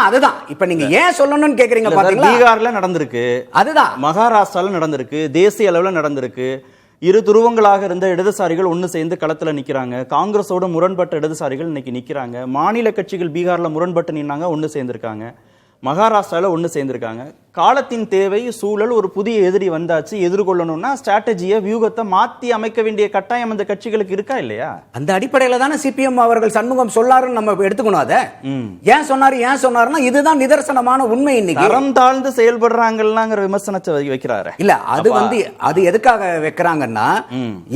அதுதான் இப்ப நீங்க ஏன் சொல்லணும்னு கேக்குறீங்க. பாத்தீங்களா, பீகார்ல நடந்திருக்கு, அதுதான் மகாராஷ்டிரால நடந்திருக்கு, தேசிய அளவுல நடந்திருக்கு. இரு துருவங்களாக இருந்த இடதுசாரிகள் ஒன்னு சேர்ந்து களத்துல நிக்கிறாங்க. காங்கிரஸோட முரண்பட்ட இடதுசாரிகள் இன்னைக்கு நிக்கிறாங்க. மாநில கட்சிகள் பீகார்ல முரண்பட்டு நின்னாங்க, ஒன்னு சேர்ந்திருக்காங்க. மகாராஷ்டிரால ஒன்னு சேர்ந்திருக்காங்க. காலத்தின் தேவை, சூழல், ஒரு புதிய எதிரி வந்தாச்சு, எதிர்கொள்ளணும்னா ஸ்ட்ராட்டஜியை, வியூகத்தை மாத்தி அமைக்க வேண்டிய கட்டாயம் அந்த கட்சிகளுக்கு இருக்கா இல்லையா? அந்த அடிப்படையில தானே சிபிஎம் அவர்கள் சண்முகம் சொல்லாருன்னு நம்ம எடுத்துக்கணும். அதை ஏன் சொன்னாருன்னா இதுதான் நிதர்சனமான உண்மை. இன்னைக்கு தரம் தாழ்ந்து செயல்படுறாங்கங்கிற விமர்சனத்தை வைக்கிறாரு. இல்ல, அது வந்து அது எதுக்காக வைக்கிறாங்கன்னா,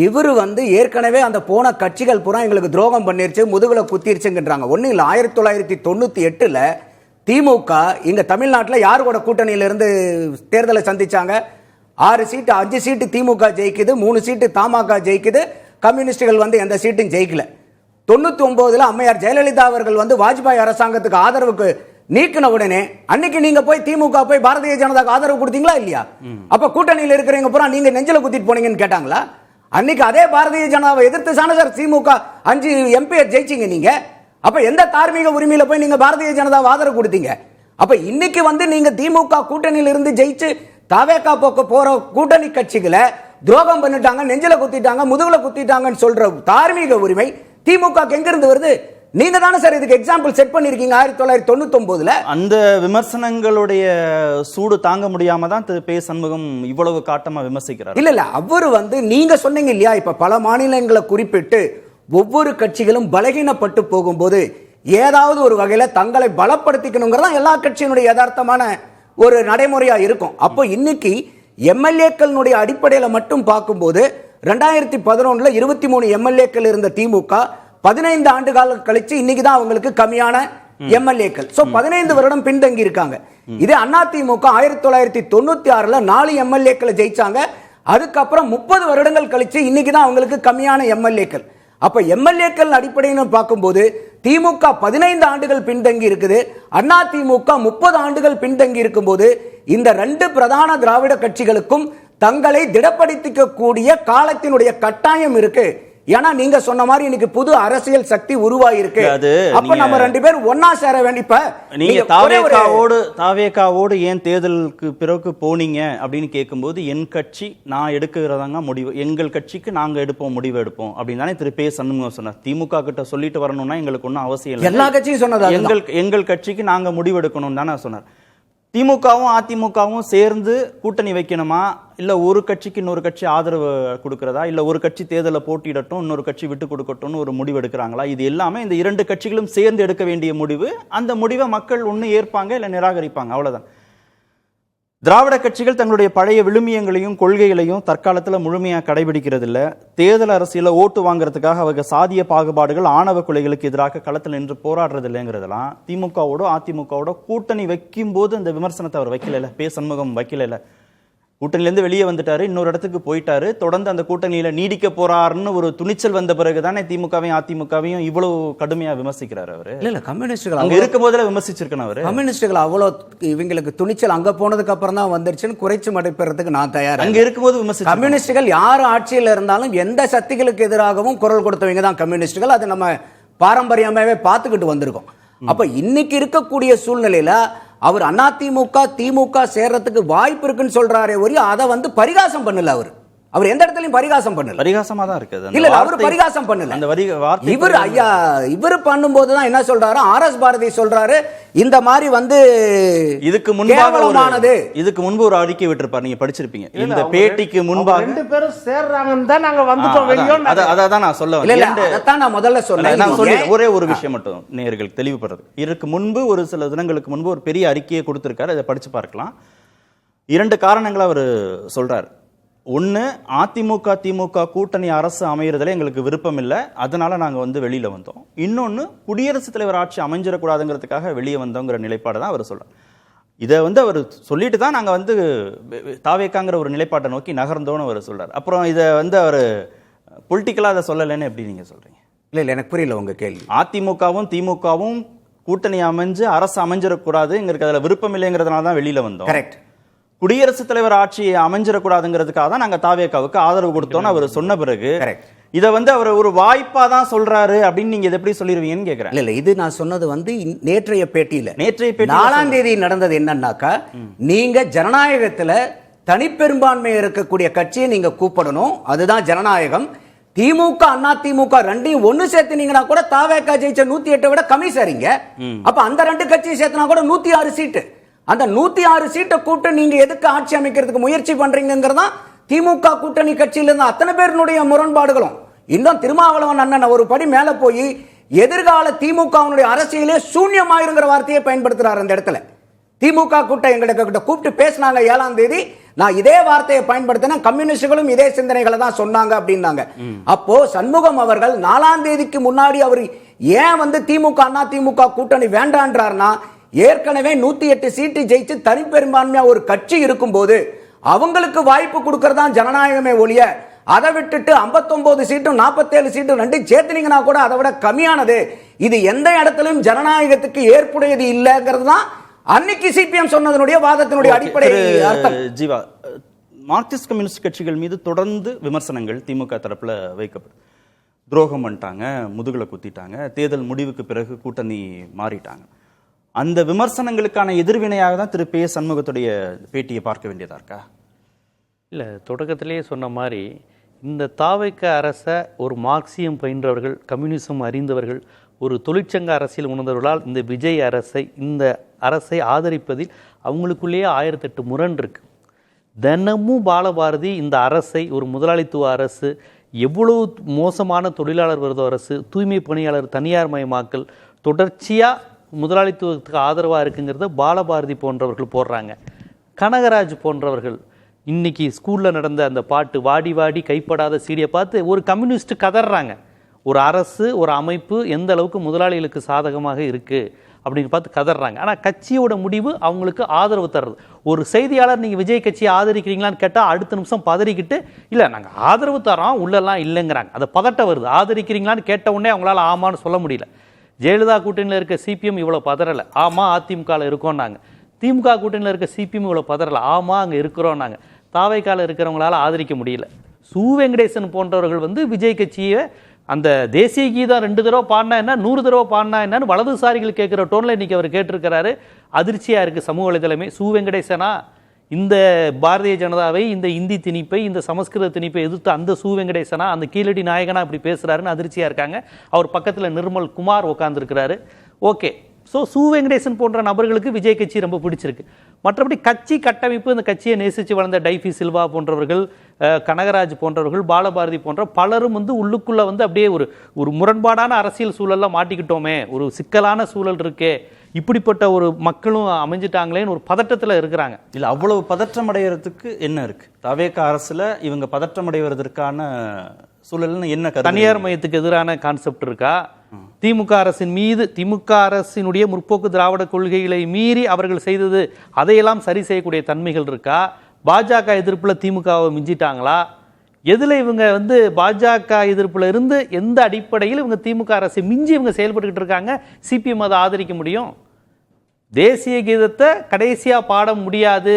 இவரு வந்து ஏற்கனவே அந்த போன கட்சிகள் பூரா எங்களுக்கு துரோகம் பண்ணிருச்சு, முதுகுல குத்திருச்சுங்கன்றாங்க. ஒண்ணு இல்ல, 1998 திமுக இங்க தமிழ்நாட்டில் யாரு கூட கூட்டணியில இருந்து தேர்தலை சந்திச்சாங்க? 6 சீட்டு 5 சீட்டு திமுக ஜெயிக்குது, 3 சீட்டு தமாக ஜெயிக்குது. கம்யூனிஸ்டுகள் வந்து எந்த சீட்டும் ஜெயிக்கல. 99 அம்மையார் ஜெயலலிதா அவர்கள் வந்து வாஜ்பாய் அரசாங்கத்துக்கு ஆதரவுக்கு நீக்கின உடனே அன்னைக்கு நீங்க போய் திமுக போய் பாரதிய ஜனதாக்கு ஆதரவு கொடுத்தீங்களா இல்லையா? அப்ப கூட்டணியில் இருக்கிறவங்க பூரா நீங்க நெஞ்சில குத்திட்டு போனீங்கன்னு கேட்டாங்களா? அன்னைக்கு அதே பாரதிய ஜனதாவை எதிர்த்து தானே சார் திமுக 5 MP ஜெயிச்சீங்க நீங்க. அப்ப எந்த தார்மீக உரிமையில போய் நீங்க பாரதிய ஜனதாவை ஆதரவு கொடுத்தீங்க? அப்ப இன்னைக்கு வந்து நீங்க திமுக கூட்டணியில இருந்து ஜெயிச்சு தாவேகா போற கூட்டணி கட்சிகளை துரோகம் பண்ணிட்டாங்க, நெஞ்சில குத்திட்டாங்க, முதுகுல குத்திட்டாங்கன்னு சொல்ற தார்மீக உரிமை திமுக எங்க இருந்து வருது? நீங்க தானே சார் இதுக்கு எக்ஸாம்பிள் செட் பண்ணிருக்கீங்க 1999. அந்த விமர்சனங்களுடைய சூடு தாங்க முடியாம தான் திரு பே சண்முகம் இவ்வளவு காட்டமா விமர்சிக்கிறார். இல்ல, அவரு வந்து நீங்க சொன்னீங்க இல்லையா, இப்ப பல மாநிலங்களை குறிப்பிட்டு ஒவ்வொரு கட்சிகளும் பலகீனப்பட்டு போகும்போது ஏதாவது ஒரு வகையில தங்களை பலப்படுத்திக்கணுங்கிறதா எல்லா கட்சியினுடைய யதார்த்தமான ஒரு நடைமுறையா இருக்கும். அப்போ இன்னைக்கு எம்எல்ஏக்களுடைய அடிப்படையில மட்டும் பார்க்கும்போது 2011 23 எம்எல்ஏக்கள் இருந்த திமுக 15 ஆண்டு காலம் கழிச்சு இன்னைக்கு தான் அவங்களுக்கு கம்மியான எம்எல்ஏக்கள். சோ 15 வருடம் பின்தங்கி இருக்காங்க. இதே அதிமுக 1996 4 எம்எல்ஏக்களை ஜெயிச்சாங்க. அதுக்கப்புறம் 30 வருடங்கள் கழிச்சு இன்னைக்கு தான் அவங்களுக்கு கம்மியான எம்எல்ஏக்கள். அப்ப எம்எல்ஏக்கள் அடிப்படையில் பார்க்கும்போது திமுக 15 ஆண்டுகள் பின்தங்கி இருக்குது, அதிமுக 30 ஆண்டுகள் பின்தங்கி இருக்கும் போது இந்த 2 பிரதான திராவிட கட்சிகளுக்கும் தங்களை திடப்படுத்திக்க கூடிய காலத்தினுடைய கட்டாயம் இருக்கு. ஏன்னா நீங்க சொன்ன மாதிரி இன்னைக்கு புது அரசியல் சக்தி உருவாயிருக்கு. அப்ப நம்ம 2 பேரும் ஒன்னா சேர வேண்டிப்ப நீங்க தாவேகாவோடு ஏன் தேர்தலுக்கு பிறகு போனீங்க அப்படின்னு கேட்கும்போது, என் கட்சி நான் எடுக்கிறதாங்க முடிவு, எங்கள் கட்சிக்கு நாங்க எடுப்போம், முடிவு எடுப்போம் அப்படின்னு தானே திரு பே சண்முகம் சொன்னார். திமுக கிட்ட சொல்லிட்டு வரணும்னா எங்களுக்கு ஒன்றும் அவசியம் இல்லை, எல்லா கட்சியும் சொன்னது எங்கள் கட்சிக்கு நாங்க முடிவு எடுக்கணும் தானே சொன்னார். திமுகவும் அதிமுகவும் சேர்ந்து கூட்டணி வைக்கணுமா, இல்ல ஒரு கட்சிக்கு இன்னொரு கட்சி ஆதரவு கொடுக்கறதா, இல்ல ஒரு கட்சி தேர்தலை போட்டியிடட்டும் இன்னொரு கட்சி விட்டு கொடுக்கட்டும்னு ஒரு முடிவு எடுக்கிறாங்களா? இது எல்லாமே இந்த 2 கட்சிகளும் சேர்ந்து எடுக்க வேண்டிய முடிவு. அந்த முடிவை மக்கள் ஒண்ணு ஏற்பாங்க இல்ல நிராகரிப்பாங்க, அவ்வளவுதான். திராவிட கட்சிகள் தங்களுடைய பழைய விழுமியங்களையும் கொள்கைகளையும் தற்காலத்தில் முழுமையாக கடைபிடிக்கிறது இல்லை. தேர்தல் அரசியல ஓட்டு வாங்குறதுக்காக அவங்க சாதிய பாகுபாடுகள், ஆணவ கொலைகளுக்கு எதிராக களத்தில் நின்று போராடுறது இல்லைங்கிறதெல்லாம் திமுகவோட அதிமுகவோட கூட்டணி வைக்கும் போது அந்த விமர்சனத்தை அவர் வைக்கல. பே சண்முகம் வைக்கல. கூட்டணியிலேருந்து வெளியே வந்துட்டாரு, இன்னொரு இடத்துக்கு போயிட்டாரு, தொடர்ந்து அந்த கூட்டணியில நீடிக்க போறாருன்னு ஒரு துணிச்சல் வந்த பிறகுதானே திமுகவையும் அதிமுகவையும் இவ்வளவு கடுமையா விமர்சிக்கிறாரு அவரு. இல்ல கம்யூனிஸ்டுகள் அங்க இருக்கும் போதுல விமர்சிச்சிருக்கணும் அவரு. கம்யூனிஸ்டுகள் அவ்வளவு இவங்களுக்கு துணிச்சல் அங்க போனதுக்கு அப்புறம் தான் வந்துருச்சுன்னு குறைச்சு மதிப்பிடுறதுக்கு நான் தயார். அங்க இருக்கும்போது விமர்சி கம்யூனிஸ்டுகள் யார் ஆட்சியில் இருந்தாலும் எந்த சக்திகளுக்கு எதிராகவும் குரல் கொடுத்தவங்க தான் கம்யூனிஸ்டுகள். அது நம்ம பாரம்பரியமாவே பார்த்துக்கிட்டு வந்திருக்கோம். அப்ப இன்னைக்கு இருக்கக்கூடிய சூழ்நிலையில அவர் அதிமுக திமுக சேர்றதுக்கு வாய்ப்பு இருக்குன்னு சொல்றாரே ஒரே அதை வந்து பரிகாசம் பண்ணல. அவர் எந்த இடத்துலயும் பரிகாசம் பண்ணல, பரிகாசமா தான் இருக்குது. இல்ல அவர் பரிகாசம் பண்ணல. அந்த இவர் ஐயா இவர் பண்ணும்போதுதான் என்ன சொல்றாரு, ஆர்எஸ் பாரதி சொல்றாரு இந்த மாதிரி வந்து இதுக்கு முன்பானது. இதுக்கு முன்பு ஒரு அறிக்கை விட்டுருப்பாரு, நீங்க படிச்சிருப்பீங்க. இந்த பேட்டிக்கு முன்பாக 2 பேரும் சேர்றாங்கன்னு தான் நாங்க வந்துட்டோம் வெளியே. அதான் நான் சொல்ல வந்தேன். அதான் நான் முதல்ல சொன்னேன். நான் சொல்றேன் ஒரே ஒரு விஷயம் மட்டும் நேயர்களுக்கு தெளிவுபடுறது. இதற்கு முன்பு ஒரு சில தினங்களுக்கு முன்பு ஒரு பெரிய அறிக்கையை கொடுத்திருக்காரு, அதை படிச்சு பார்க்கலாம். 2 காரணங்களை அவர் சொல்றாரு. ஒன்று அதிமுக திமுக கூட்டணி அரசு அமையறதுல எங்களுக்கு விருப்பம் இல்லை, அதனால நாங்கள் வந்து வெளியில வந்தோம். இன்னொன்று குடியரசுத் தலைவர் ஆட்சி அமைஞ்சிடக்கூடாதுங்கிறதுக்காக வெளியே வந்தோங்கிற நிலைப்பாடு தான் அவர் சொல்றார். இதை வந்து அவர் சொல்லிட்டு தான் நாங்கள் வந்து தாவேக்காங்கிற ஒரு நிலைப்பாட்டை நோக்கி நகர்ந்தோன்னு அவர் சொல்றார். அப்புறம் இதை வந்து அவர் பொலிட்டிக்கலாக அதை சொல்லலைன்னு எப்படி நீங்க சொல்றீங்க? இல்லை இல்லை, எனக்கு புரியல உங்க கேள்வி. அதிமுகவும் திமுகவும் கூட்டணி அமைஞ்சு அரசு அமைஞ்சிடக்கூடாது, எங்களுக்கு அதில் விருப்பம் இல்லைங்கிறதுனால தான் வெளியில வந்தோம். கரெக்ட். குடியரசுத் தலைவர் ஆட்சி அமைஞ்சிடக்கூடாதுங்கிறதுக்காக தான் நாங்க தாவேக்காவுக்கு ஆதரவு கொடுத்தோம்னு அவர் சொன்ன பிறகு இதை வந்து அவர் ஒரு வாய்ப்பா தான் சொல்றாரு அப்படின்னு நீங்க இதை எப்படி சொல்லிருவீங்கன்னு கேக்குறேன். இல்ல இது நான் சொன்னது வந்து நேற்றைய பேட்டியில 4ஆம் தேதி நடந்தது என்னன்னாக்கா, நீங்க ஜனநாயகத்துல தனிப்பெரும்பான்மை இருக்கக்கூடிய கட்சியை நீங்க கூப்பிடணும், அதுதான் ஜனநாயகம். திமுக அண்ணா திமுக ரெண்டையும் ஒண்ணு சேர்த்துனீங்கன்னா கூட தாவேக்கா ஜெயிச்ச 108 விட கம்மி சரிங்க. அப்ப அந்த 2 கட்சியை சேர்த்துனா கூட 106 சீட்டு. அந்த 106 சீட்டை கூட்டு நீங்க எதுக்கு ஆட்சி அமைக்கிறதுக்கு முயற்சி பண்றீங்கிறதா திமுக கூட்டணி கட்சியில இருந்த அத்தனை பேருடைய முரண்பாடுகளும். இன்னும் திருமாவளவன் அண்ணன் ஒரு படி மேல போய் எதிர்கால திமுகவினுடைய அரசியலே சூன்யமாயிருங்கிற வார்த்தையை பயன்படுத்துறாரு. அந்த இடத்துல திமுக கூட்டம் எங்களுக்கு கூப்பிட்டு பேசினாங்க 7ஆம் தேதி, நான் இதே வார்த்தையை பயன்படுத்தினேன், கம்யூனிஸ்டுகளும் இதே சிந்தனைகளை தான் சொன்னாங்க அப்படின்னாங்க. அப்போ சண்முகம் அவர்கள் 4ஆம் தேதிக்கு முன்னாடி அவர் ஏன் வந்து திமுக அண்ணா திமுக கூட்டணி வேண்டான்றார்னா, ஏற்கனவே 108 சீட்டு ஜெயிச்சு தனிப்பெரும்பான்மையா ஒரு கட்சி இருக்கும் போது அவங்களுக்கு வாய்ப்பு கொடுக்கறதா ஜனநாயகமே ஒழிய, அதை விட்டுட்டு 59 சீட்டும் 47 சீட்டும் 2 சேர்த்துனீங்கன்னா கூட அதை விட கம்மியானது. இது எந்த இடத்திலும் ஜனநாயகத்துக்கு ஏற்புடையது இல்லைங்கிறது தான் அன்னைக்கு சிபிஎம் சொன்னதனுடைய வாதத்தினுடைய அடிப்படை அர்த்தம். ஜீவா, மார்க்சிஸ்ட் கம்யூனிஸ்ட் கட்சிகள் மீது தொடர்ந்து விமர்சனங்கள் திமுக தரப்புல வைக்கப்படும். துரோகம் பண்ணிட்டாங்க, முதுகுல குத்திட்டாங்க, தேர்தல் முடிவுக்கு பிறகு கூட்டணி மாறிட்டாங்க. அந்த விமர்சனங்களுக்கான எதிர்வினையாக தான் திரு பே சண்முகத்துடைய பேட்டியை பார்க்க வேண்டியதா இருக்கா? இல்லை, தொடக்கத்திலேயே சொன்ன மாதிரி இந்த தாவைக்க அரசை ஒரு மார்க்சியம் பயின்றவர்கள், கம்யூனிசம் அறிந்தவர்கள், ஒரு தொழிற்சங்க அரசியல் உணர்ந்தவர்களால் இந்த அரசை ஆதரிப்பதில் அவங்களுக்குள்ளேயே 1008 முரண் இருக்கு. தினமும் பாலபாரதி இந்த அரசை ஒரு முதலாளித்துவ அரசு, எவ்வளவு மோசமான தொழிலாளர் விரோத அரசு, தூய்மை பணியாளர் தனியார் மயமாக்கல், தொடர்ச்சியாக முதலாளித்துவத்துக்கு ஆதரவாக இருக்குங்கிறத பாலபாரதி போன்றவர்கள் போடுறாங்க. கனகராஜ் போன்றவர்கள் இன்னைக்கு ஸ்கூலில் நடந்த அந்த பாட்டு வாடி வாடி கைப்படாத சீடியை பார்த்து ஒரு கம்யூனிஸ்ட் கதறாங்க. ஒரு அரசு ஒரு அமைப்பு எந்த அளவுக்கு முதலாளிகளுக்கு சாதகமாக இருக்குது அப்படின்னு பார்த்து கதறாங்க. ஆனால் கட்சியோட முடிவு அவங்களுக்கு ஆதரவு தர்றது. ஒரு செய்தியாளர் நீங்கள் விஜய் கட்சியை ஆதரிக்கிறீங்களான்னு கேட்டால் அடுத்த நிமிஷம் பதறிக்கிட்டு இல்லை நாங்கள் ஆதரவு தரோம் உள்ளெல்லாம் இல்லைங்கிறாங்க. அதை பதட்ட வருது. ஆதரிக்கிறீங்களான்னு கேட்ட உடனே அவங்களால ஆமான்னு சொல்ல முடியல. ஜெயலலிதா கூட்டணியில் இருக்க சிபிஎம் இவ்வளோ பதறலை, ஆமாம் அதிமுகவில் இருக்கோம்னாங்க. திமுக கூட்டணியில் இருக்க சிபிஎம் இவ்வளோ பதறலை, ஆமாம் அங்கே இருக்கிறோம்னாங்க. தாவைக்கால இருக்கிறவங்களால ஆதரிக்க முடியல. சு வெங்கடேசன் போன்றவர்கள் வந்து விஜய் கட்சியை அந்த தேசிய கீதம் 2 தடவை பாடினா என்ன, 100 தடவை பாடினா என்னன்னு வலதுசாரிகள் கேட்குற டோனில் இன்றைக்கி அவர் கேட்டிருக்கிறாரு. அதிர்ச்சியாக இருக்குது சமூக வலைதளமே. சு வெங்கடேசனா இந்த பாரதிய ஜனதாவை, இந்த இந்தி திணிப்பை, இந்த சமஸ்கிருத திணிப்பை எதிர்த்து அந்த சு வெங்கடேசனா, அந்த கீழடி நாயகனா இப்படி பேசுகிறாருன்னு அதிர்ச்சியாக இருக்காங்க. அவர் பக்கத்தில் நிர்மல் குமார் உட்காந்துருக்கிறாரு. ஓகே, ஸோ சு வெங்கடேசன் போன்ற நபர்களுக்கு விஜய் கட்சி ரொம்ப பிடிச்சிருக்கு. மற்றபடி கட்சி கட்டமைப்பு, இந்த கட்சியை நேசித்து வளர்ந்த டைஃபி சில்வா போன்றவர்கள், கனகராஜ் போன்றவர்கள், பாலபாரதி போன்ற பலரும் வந்து உள்ளுக்குள்ளே வந்து அப்படியே ஒரு முரண்பாடான அரசியல் சூழலில் மாட்டிக்கிட்டோமே, ஒரு சிக்கலான சூழல் இருக்கே, இப்படிப்பட்ட ஒரு மக்களும் அமைஞ்சிட்டாங்களேன்னு ஒரு பதட்டத்தில் இருக்கிறாங்க. இல்லை, அவ்வளவு பதற்றம் அடைகிறதுக்கு என்ன இருக்கு? தவேக அரசுல இவங்க பதற்றம் அடைவதற்கான சூழல்னு என்ன? தனியார் மையத்துக்கு எதிரான கான்செப்ட் இருக்கா? திமுக அரசின் மீது, திமுக அரசினுடைய முற்போக்கு திராவிட கொள்கைகளை மீறி அவர்கள் செய்தது அதையெல்லாம் சரி செய்யக்கூடிய தன்மைகள் இருக்கா? பாஜக எதிர்ப்புல திமுகவை மிஞ்சிட்டாங்களா? எதில் இவங்க வந்து பாஜக எதிர்ப்புல இருந்து எந்த அடிப்படையில் இவங்க திமுக அரசை மிஞ்சி இவங்க செயல்பட்டுக்கிட்டு இருக்காங்க? சிபிஎம் அதை ஆதரிக்க முடியும்? தேசிய கீதத்தை கடைசியாக பாட முடியாது,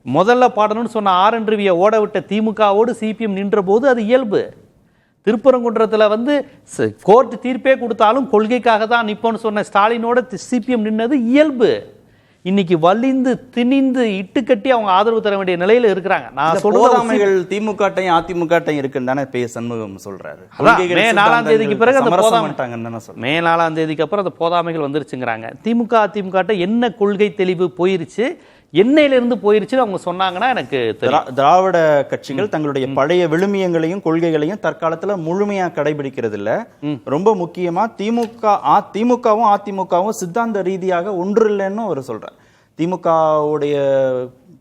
முதல்ல பாடணும்னு சொன்ன ஆர்.என். ரவியை ஓட விட்ட திமுகவோடு சிபிஎம் நின்ற போது அது இயல்பு. திருப்பரங்குன்றத்தில் வந்து கோர்ட் தீர்ப்பே கொடுத்தாலும் கொள்கைக்காக தான் நிற்போன்னு சொன்ன ஸ்டாலினோட சிபிஎம் நின்னது இயல்பு. இன்னைக்கு வலிந்து திணிந்து இட்டுக்கட்டி அவங்க ஆதரவு தர வேண்டிய நிலையில இருக்கிறாங்க. நான் சொல்றாமைகள் திமுக அதிமுக இருக்குன்னு தானே பே சண்முகம் சொல்றாரு. மே 4ஆம் தேதிக்கு பிறகு அந்த மே 4ஆம் தேதிக்கு அப்புறம் அந்த போதாமைகள் வந்துருச்சுங்கிறாங்க. திமுக அதிமுக என்ன கொள்கை தெளிவு போயிருச்சு, எண்ணெயிலிருந்து போயிருச்சுன்னு அவங்க சொன்னாங்கன்னா எனக்கு திராவிட கட்சிகள் தங்களுடைய பழைய விழுமியங்களையும் கொள்கைகளையும் தற்காலத்துல முழுமையா கடைபிடிக்கிறது இல்ல. ரொம்ப முக்கியமா திமுகவும் அதிமுகவும் சித்தாந்த ரீதியாக ஒன்று இல்லைன்னு அவர் சொல்றார். திமுகவுடைய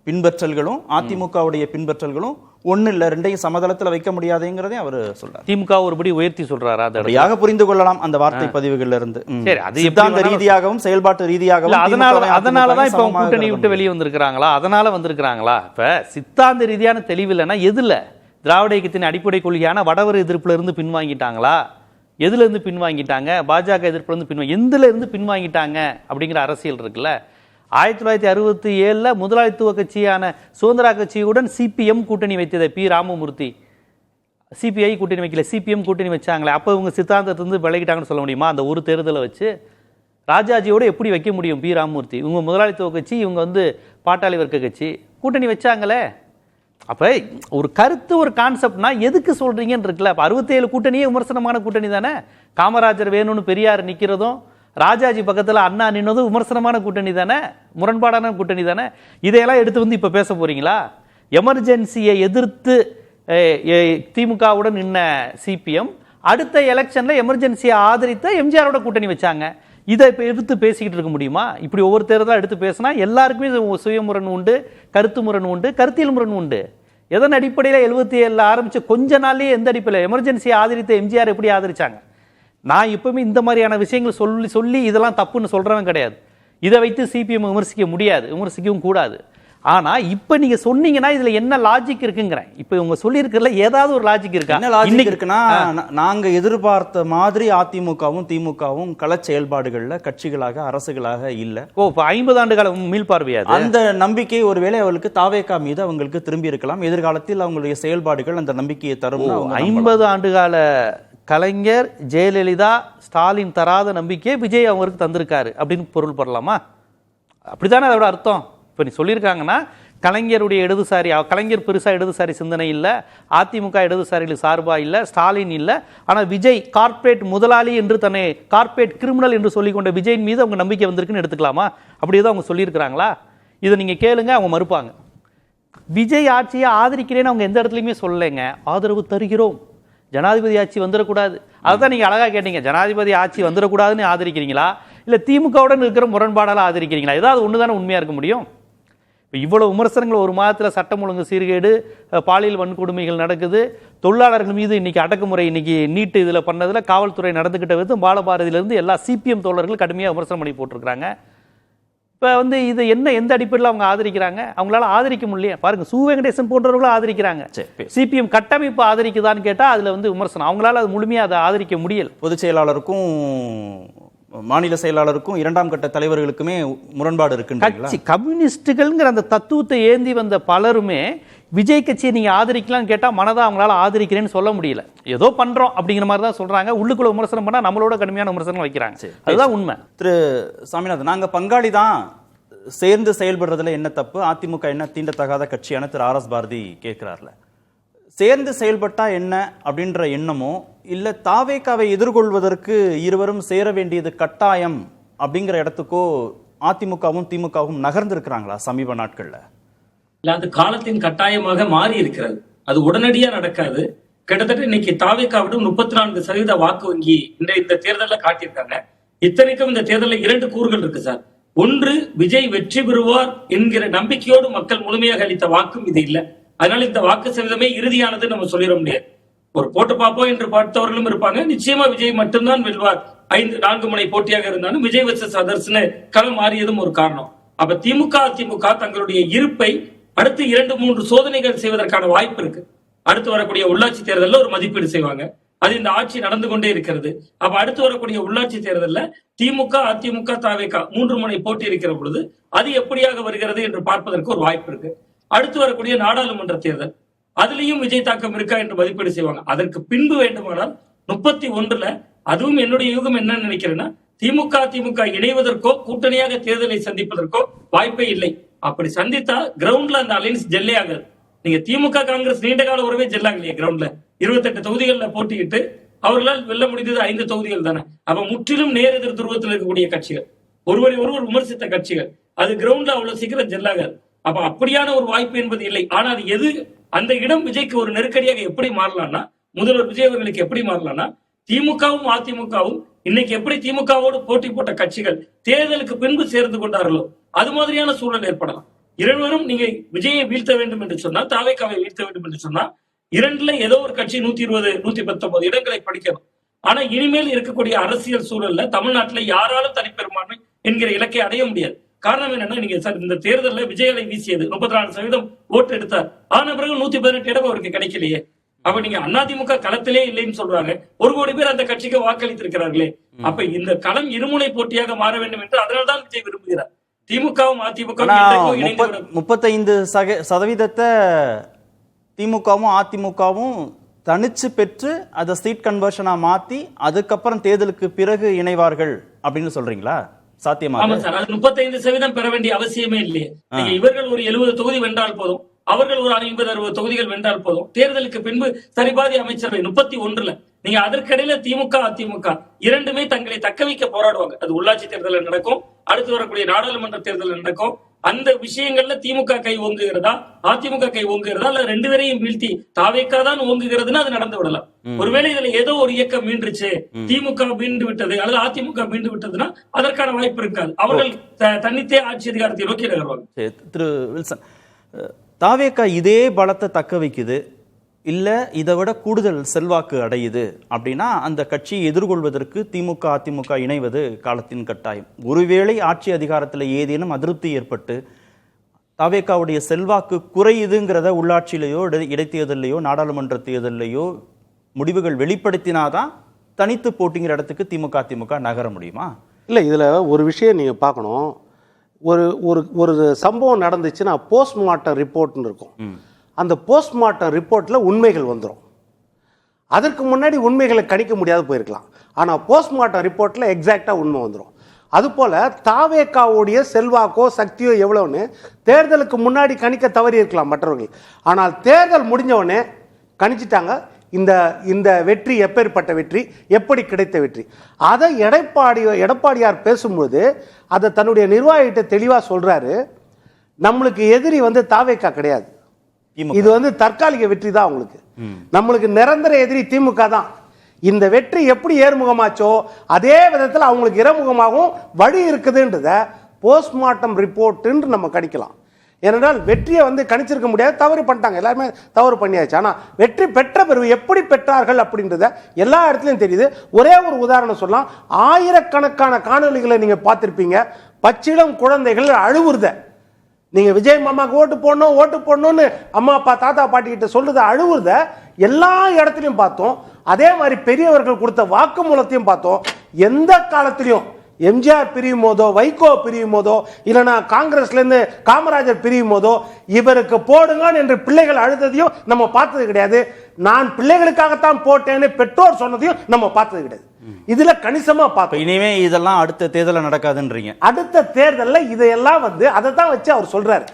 பின்பற்றல்களும் அதிமுகவுடைய பின்பற்றல்களும் ஒண்ணு இல்ல ரெண்டையும் சமதளத்துல வைக்க முடியாதுங்கிறதையும் அவர் சொல்றாரு. திமுக ஒருபடி உயர்த்தி சொல்றாரா? அந்த அப்படியாக புரிந்து கொள்ளலாம் அந்த வார்த்தை பதிவுகள்ல இருந்து. சரி, அது எப்படி சித்தாந்த வேணாலும் ரீதியாகவும் செயல்பாட்டு ரீதியாகவும் அதனாலதான் இப்ப கூட்டணி விட்டு வெளியே வந்திருக்கிறாங்களா? அதனால வந்திருக்கிறாங்களா? இப்ப சித்தாந்த ரீதியான தெளிவு இல்லைன்னா எதுல? திராவிட இயக்கத்தின் அடிப்படை கொள்கையான வடவர் எதிர்ப்புல இருந்து பின்வாங்கிட்டாங்களா? எதுல இருந்து பின்வாங்கிட்டாங்க? பாஜக எதிர்ப்புல இருந்து எதுல இருந்து பின்வாங்கிட்டாங்க அப்படிங்கிற அரசியல் இருக்குல்ல. 1967 முதலாளித்துவ கட்சியான சுதந்திரா கட்சியுடன் சிபிஎம் கூட்டணி வைத்தது. பி ராமமூர்த்தி சிபிஐ கூட்டணி வைக்கல, சிபிஎம் கூட்டணி வச்சாங்களே. அப்போ இவங்க சித்தாந்தத்திலிருந்து விலகிட்டாங்கன்னு சொல்ல முடியுமா? அந்த ஒரு தேர்தலை வச்சு ராஜாஜியோட எப்படி வைக்க முடியும்? பி ராமமூர்த்தி இவங்க முதலாளித்துவ கட்சி, இவங்க வந்து பாட்டாளி வர்க்க கட்சி, கூட்டணி வச்சாங்களே. அப்போ ஒரு கருத்து, ஒரு கான்செப்ட்னா எதுக்கு சொல்றீங்கன்னு இருக்குல்ல. அப்போ 67 கூட்டணியே விமர்சனமான கூட்டணி தானே. காமராஜர் வேணும்னு பெரியார் நிற்கிறதும், ராஜாஜி பக்கத்தில் அண்ணா நின்னதும் விமர்சனமான கூட்டணி தானே, முரண்பாடான கூட்டணி தானே. இதையெல்லாம் எடுத்து வந்து இப்போ பேச போறீங்களா? எமர்ஜென்சியை எதிர்த்து திமுகவுடன் நின்ன சிபிஎம் அடுத்த எலெக்ஷன்ல எமர்ஜென்சியை ஆதரித்த எம்ஜிஆரோட கூட்டணி வச்சாங்க. இதை இப்போ எடுத்து பேசிக்கிட்டு இருக்க முடியுமா? இப்படி ஒவ்வொரு தேர்தலாக எடுத்து பேசினா எல்லாருக்குமே சுயமுரண் உண்டு, கருத்து முரண் உண்டு, கருத்தியல் முரண் உண்டு. எதன் அடிப்படையில் 77 ஆரம்பிச்சு கொஞ்ச நாள்லயே எந்த அடிப்படையில் எமர்ஜென்சியை ஆதரித்த எம்ஜிஆர் எப்படி ஆதரிச்சாங்க? நான் எப்பவுமே இந்த மாதிரியான விஷயங்கள் சொல்லி இதெல்லாம் தப்புன்னு சொல்றவன் கிடையாது. இதை வைத்து சிபிஎம் விமர்சிக்க முடியாது, விமர்சிக்கவும் கூடாது. ஆனா இப்ப நீங்க சொன்னீங்கன்னா இதுல என்ன லாஜிக் இருக்குங்கிறேன். இப்ப இவங்க சொல்லியிருக்கிறதுல ஏதாவது ஒரு லாஜிக் இருக்கா? என்ன லாஜிக் இருக்குன்னா, நாங்க எதிர்பார்த்த மாதிரி அதிமுகவும் திமுகவும் கள செயல்பாடுகள்ல கட்சிகளாக அரசுகளாக இல்ல. ஓ, இப்ப 50 ஆண்டு காலம் மீள்பார்வையாது. அந்த நம்பிக்கை ஒருவேளை அவர்களுக்கு தாவேகா மீது அவங்களுக்கு திரும்பி இருக்கலாம். எதிர்காலத்தில் அவங்களுடைய செயல்பாடுகள் அந்த நம்பிக்கையை தரும். 50 ஆண்டு கால கலைஞர், ஜெயலலிதா, ஸ்டாலின் தராத நம்பிக்கையை விஜய் அவங்களுக்கு தந்திருக்காரு அப்படின்னு பொருள் படலாமா? அப்படித்தானே அதோட அர்த்தம். இப்போ நீ சொல்லியிருக்காங்கன்னா கலைஞருடைய இடதுசாரி, கலைஞர் பெருசாக இடதுசாரி சிந்தனை இல்லை, அதிமுக இடதுசாரிகளுக்கு சார்பாக இல்லை, ஸ்டாலின் இல்லை. ஆனால் விஜய் கார்ப்பரேட் முதலாளி என்று தன்னை கார்ப்பரேட் கிரிமினல் என்று சொல்லிக்கொண்ட விஜயின் மீது அவங்க நம்பிக்கை வந்திருக்குன்னு எடுத்துக்கலாமா? அப்படியே தான் அவங்க சொல்லியிருக்கிறாங்களா? இதை நீங்கள் கேளுங்க, அவங்க மறுப்பாங்க. விஜய் ஆட்சியை ஆதரிக்கிறேன்னு அவங்க எந்த இடத்துலையுமே சொல்லலைங்க. ஆதரவு தருகிறோம், ஜனாதிபதி ஆட்சி வந்துடக்கூடாது. அதுதான் நீங்கள் அழகாக கேட்டீங்க. ஜனாதிபதி ஆட்சி வந்துடக்கூடாதுன்னு ஆதரிக்கிறீங்களா, இல்லை திமுகவுடன் இருக்கிற முரண்பாடால் ஆதரிக்கிறீங்களா? ஏதாவது ஒன்று தானே உண்மையாக இருக்க முடியும். இப்போ இவ்வளோ விமர்சனங்கள், ஒரு மாதத்தில் சட்டம் ஒழுங்கு சீர்கேடு, பாலியல் வன்கொடுமைகள் நடக்குது, தொழிலாளர்கள் மீது இன்னைக்கு அடக்குமுறை, இன்னைக்கு நீட்டு இதில் பண்ணதில் காவல்துறை நடந்துக்கிட்ட விதம் பாலபாரதியிலேருந்து எல்லா சிபிஎம் தோழர்கள் கடுமையாக விமர்சனம் பண்ணி போட்டிருக்கிறாங்க. இப்போ வந்து இது என்ன, எந்த அடிப்படையில் அவங்க ஆதரிக்கிறாங்க? அவங்களால ஆதரிக்க முடியல. பாருங்க, சு வெங்கடேசன் போன்றவர்களும் ஆதரிக்கிறாங்க. சிபிஎம் கட்டமைப்பு ஆதரிக்குதான்னு கேட்டால் அதில் வந்து விமர்சனம். அவங்களால அது முழுமையாக அதை ஆதரிக்க முடியல. பொதுச் செயலாளருக்கும் மாநில செயலாளருக்கும் இரண்டாம் கட்ட தலைவர்களுக்குமே முரண்பாடு இருக்கு. கட்சி கம்யூனிஸ்டுகள்ங்கிற அந்த தத்துவத்தை ஏந்தி வந்த பலருமே விஜய் கட்சியை நீங்க ஆதரிக்கலாம்னு கேட்டா மனதா அவங்களால ஆதரிக்கிறேன்னு சொல்ல முடியல. ஏதோ பண்றோம் அப்படிங்கிற மாதிரி தான் சொல்றாங்க. உள்ளுக்குள்ள விமர்சனம் பண்ணா நம்மளோட கடுமையான விமர்சனம் வைக்கிறாங்க. அதுதான் உண்மை. திரு சாமிநாதன், நாங்க பங்காளி தான், சேர்ந்து செயல்படுறதுல என்ன தப்பு? அதிமுக என்ன தீண்டத்தகாத கட்சியான திரு RS பாரதி கேட்கிறார்ல, சேர்ந்து செயல்பட்டா என்ன அப்படின்ற எண்ணமோ, இல்ல தாவேகாவை எதிர்கொள்வதற்கு இருவரும் சேர வேண்டியது கட்டாயம் அப்படிங்கிற இடத்துக்கோ அதிமுகவும் திமுகவும் நகர்ந்து இருக்கிறாங்களா சமீப நாட்கள்ல? இல்ல, அது காலத்தின் கட்டாயமாக மாறி இருக்கிறது. அது உடனடியா நடக்காது. கிட்டத்தட்ட இன்னைக்கு தாவேகாவிடம் 34% வாக்கு வங்கி இந்த தேர்தலில் காட்டியிருக்காங்க. இத்தனைக்கும் இந்த தேர்தலில் 2 கூறுகள் இருக்கு சார். ஒன்று, விஜய் வெற்றி பெறுவார் என்கிற நம்பிக்கையோடு மக்கள் முழுமையாக அளித்த வாக்கும் இது இல்லை. அதனால இந்த வாக்கு சதவீதமே இறுதியானது நம்ம சொல்லிட முடியாது. ஒரு போட்டு பார்ப்போம் என்று பார்த்தவர்களும் இருப்பாங்க. நிச்சயமா விஜய் மட்டும்தான் வெல்வார். 4 முனை போட்டியாக இருந்தாலும் விஜய் வெர்சஸ் அதர்ஸ்னு களம் மாறியதும் ஒரு காரணம். அப்ப திமுக அதிமுக தங்களுடைய இருப்பை அடுத்து 2-3 சோதனைகள் செய்வதற்கான வாய்ப்பு இருக்கு. அடுத்து வரக்கூடிய உள்ளாட்சி தேர்தலில் ஒரு மதிப்பீடு செய்வாங்க. அது இந்த ஆட்சி நடந்து கொண்டே இருக்கிறது. அப்ப அடுத்து வரக்கூடிய உள்ளாட்சி தேர்தலில் திமுக அதிமுக தாவேகா 3 முனை போட்டி இருக்கிற பொழுது அது எப்படியாக வருகிறது என்று பார்ப்பதற்கு ஒரு வாய்ப்பு இருக்கு. அடுத்து வரக்கூடிய நாடாளுமன்ற தேர்தல், அதுலயும் விஜய் தாக்கம் இருக்கா என்று மதிப்பீடு செய்வாங்க. அதற்கு பின்பு வேண்டுமானால் 31ல, அதுவும் என்னுடைய யூகம் என்ன நினைக்கிறேன்னா, திமுக இணைவதற்கோ கூட்டணியாக தேர்தலை சந்திப்பதற்கோ வாய்ப்பே இல்லை. அப்படி சந்தித்தா கிரவுண்ட்ல அந்த அலைன்ஸ் ஜெல்லே ஆகாது. நீங்க திமுக காங்கிரஸ் நீண்ட கால உறவே ஜெல்லாங்கலையே. கிரவுண்ட்ல 28 தொகுதிகளில் போட்டியிட்டு அவர்களால் வெல்ல முடிந்தது 5 தொகுதிகள் தானே. அப்ப முற்றிலும் நேர் எதிர் துருவத்தில் இருக்கக்கூடிய கட்சிகள், ஒருவரை ஒருவர் விமர்சித்த கட்சிகள், அது கிரவுண்ட்ல அவ்வளவு சீக்கிரம் ஜெல்லாகாது. அப்ப அப்படியான ஒரு வாய்ப்பு என்பது இல்லை. ஆனால் எது அந்த இடம் விஜய்க்கு ஒரு நெருக்கடியாக எப்படி மாறலாம்னா, முதல்வர் விஜய் அவர்களுக்கு எப்படி மாறலாம்னா, திமுகவும் அதிமுகவும் இன்னைக்கு எப்படி திமுகவோடு போட்டி போட்ட கட்சிகள் தேர்தலுக்கு பின்பு சேர்ந்து கொண்டார்களோ அது மாதிரியான சூழல் ஏற்படலாம். இருவரும் நீங்க விஜயை வீழ்த்த வேண்டும் என்று சொன்னால், தாவேக்காவை வீழ்த்த வேண்டும் என்று சொன்னா, இரண்டுல ஏதோ ஒரு கட்சி 120, 119 இடங்களை படிக்கணும். ஆனா இனிமேல் இருக்கக்கூடிய அரசியல் சூழல்ல தமிழ்நாட்டுல யாராலும் தனிப்பெரும்பான்மை என்கிற இலக்கை அடைய முடியாது. காரணம் என்னன்னா, நீங்க சார் இந்த தேர்தலில் விஜயலை வீசியது 34% ஓட்டு எடுத்தார். ஆன பிறகு 118 இடம் அவருக்கு கிடைக்கலையே. அப்ப நீங்க அதிமுக களத்திலே இல்லைன்னு சொல்றாங்க. 1 கோடி பேர் அந்த கட்சிக்கு வாக்களித்திருக்கிறார்களே. அப்ப இந்த களம் இருமுனை போட்டியாக மாற வேண்டும் என்று அதனால்தான் விஜய் விரும்புகிறார். திமுகவும் அதிமுகவும் 35% திமுகவும் அதிமுகவும் தனிச்சு பெற்று அதை சீட் கன்வர்ஷனா மாத்தி அதுக்கப்புறம் தேர்தலுக்கு பிறகு இணைவார்கள் அப்படின்னு சொல்றீங்களா? சாத்தியமா? ஆமா சார், அது 35% பெற வேண்டிய அவசியமே இல்லையே. இவர்கள் ஒரு 70 தொகுதி வென்றால் போதும், அவர்கள் ஒரு 50-60 தொகுதிகள் வென்றால் போதும். தேர்தலுக்கு பின்பு சரிபாதி அமைச்சரவை 31ல நீங்க அதற்கிடையில திமுக அதிமுக இரண்டுமே தங்களை தக்க வைக்க போராடுவாங்க. அது உள்ளாட்சி தேர்தலில் நடக்கும், அடுத்து வரக்கூடிய நாடாளுமன்ற தேர்தலில் நடக்கும். அந்த விஷயங்கள்ல திமுக கை ஓங்குகிறதா அதிமுக கை ஓங்குகிறதா, இல்ல 2 பேரையும் வீழ்த்தி தாவேக்கா தான் ஓங்குகிறதுன்னு அது நடந்து விடலாம். ஒருவேளை இதுல ஏதோ ஒரு இயக்கம் மீண்டுச்சு, திமுக மீண்டு விட்டது அல்லது அதிமுக மீண்டு விட்டதுன்னா அதற்கான வாய்ப்பு இருக்காது. அவர்கள் தன்னித்தே ஆட்சி அதிகாரத்தை நோக்கி நகர்வாங்க. திரு வில்சன், தாவேக்கா இதே பலத்தை தக்க வைக்குது, இல்ல இதை விட கூடுதல் செல்வாக்கு அடையுது அப்படின்னா அந்த கட்சியை எதிர்கொள்வதற்கு திமுக அதிமுக இணைவது காலத்தின் கட்டாயம். ஒருவேளை ஆட்சி அதிகாரத்தில் ஏதேனும் அதிருப்தி ஏற்பட்டு தாவேக்காவுடைய செல்வாக்கு குறையுதுங்கிறத உள்ளாட்சியிலேயோ இடைத்தேர்தலையோ நாடாளுமன்ற தேர்தலையோ முடிவுகள் வெளிப்படுத்தினாதான் தனித்து போட்டிங்கிற இடத்துக்கு திமுக அதிமுக நகர முடியுமா? இல்லை, இதில் ஒரு விஷயம் நீங்கள் பார்க்கணும். ஒரு ஒரு சம்பவம் நடந்துச்சுன்னா போஸ்ட்மார்ட்டம் ரிப்போர்ட்னு இருக்கும். அந்த போஸ்ட்மார்ட்டம் ரிப்போர்ட்டில் உண்மைகள் வந்துடும். அதற்கு முன்னாடி உண்மைகளை கணிக்க முடியாது போயிருக்கலாம். ஆனால் போஸ்ட்மார்ட்டம் ரிப்போர்ட்டில் எக்ஸாக்டாக உண்மை வந்துடும். அதுபோல் தாவேக்காவுடைய செல்வாக்கோ சக்தியோ எவ்வளோன்னு தேர்தலுக்கு முன்னாடி கணிக்க தவறி இருக்கலாம் மற்றவர்கள். ஆனால் தேர்தல் முடிஞ்சவொடனே கணிச்சிட்டாங்க இந்த வெற்றி எப்பேற்பட்ட வெற்றி, எப்படி கிடைத்த வெற்றி. அதை எடப்பாடியார் பேசும்போது அதை தன்னுடைய நிர்வாகிகிட்ட தெளிவாக சொல்கிறாரு. நம்மளுக்கு எதிரி தாவேக்கா கிடையாது, இது தற்காலிக வெற்றி தான். உங்களுக்கு நம்மளுக்கு நிரந்தர எதிரி திமுக தான். இந்த வெற்றி எப்படி ஏறுமுகமாச்சோ அதே விதத்தில் அவங்களுக்கு இறமுகமாகவும் வழி இருக்குதுன்றத போஸ்ட்மார்ட்டம் ரிப்போர்ட் நம்ம கணிக்கலாம். ஏனென்றால் வெற்றியை கணிச்சிருக்க முடியாது, தவறு பண்ணிட்டாங்க, எல்லாருமே தவறு பண்ணியாச்சு. ஆனால் வெற்றி பெற்ற பிறகு எப்படி பெற்றார்கள் அப்படின்றத எல்லா இடத்துலையும் தெரியுது. ஒரே ஒரு உதாரணம் சொல்லலாம். ஆயிரக்கணக்கான காணொலிகளை நீங்க பார்த்திருப்பீங்க. பச்சிளம் குழந்தைகள் அழுவுறத நீங்க விஜய் மாமாக்கு ஓட்டு போடணும்னு அம்மா அப்பா தாத்தா பாட்டி கிட்ட சொல்றத அழுவுறத எல்லா இடத்துலையும் பார்த்தோம். அதே மாதிரி பெரியவர்கள் கொடுத்த வாக்குமூலத்தையும் பார்த்தோம். எந்த காலத்திலையும் எம்ஜிஆர் பிரியும் போதோ வைகோ பிரியும் போதோ இல்லைன்னா காங்கிரஸ்ல இருந்து காமராஜர் பிரியும் போதோ இவருக்கு போடுங்க என்று பிள்ளைகள் அழுததையும் நம்ம பார்த்தது கிடையாது. நான் பிள்ளைகளுக்காகத்தான் போட்டேன்னு பெற்றோர் சொன்னதையும் நம்ம பார்த்தது கிடையாது. இதுல கணிசமா பார்த்தோம். இனிமே இதெல்லாம் அடுத்த தேர்தலில் நடக்காதுன்றீங்க. அடுத்த தேர்தலில் இதையெல்லாம் அதை தான் வச்சு அவர் சொல்றாரு.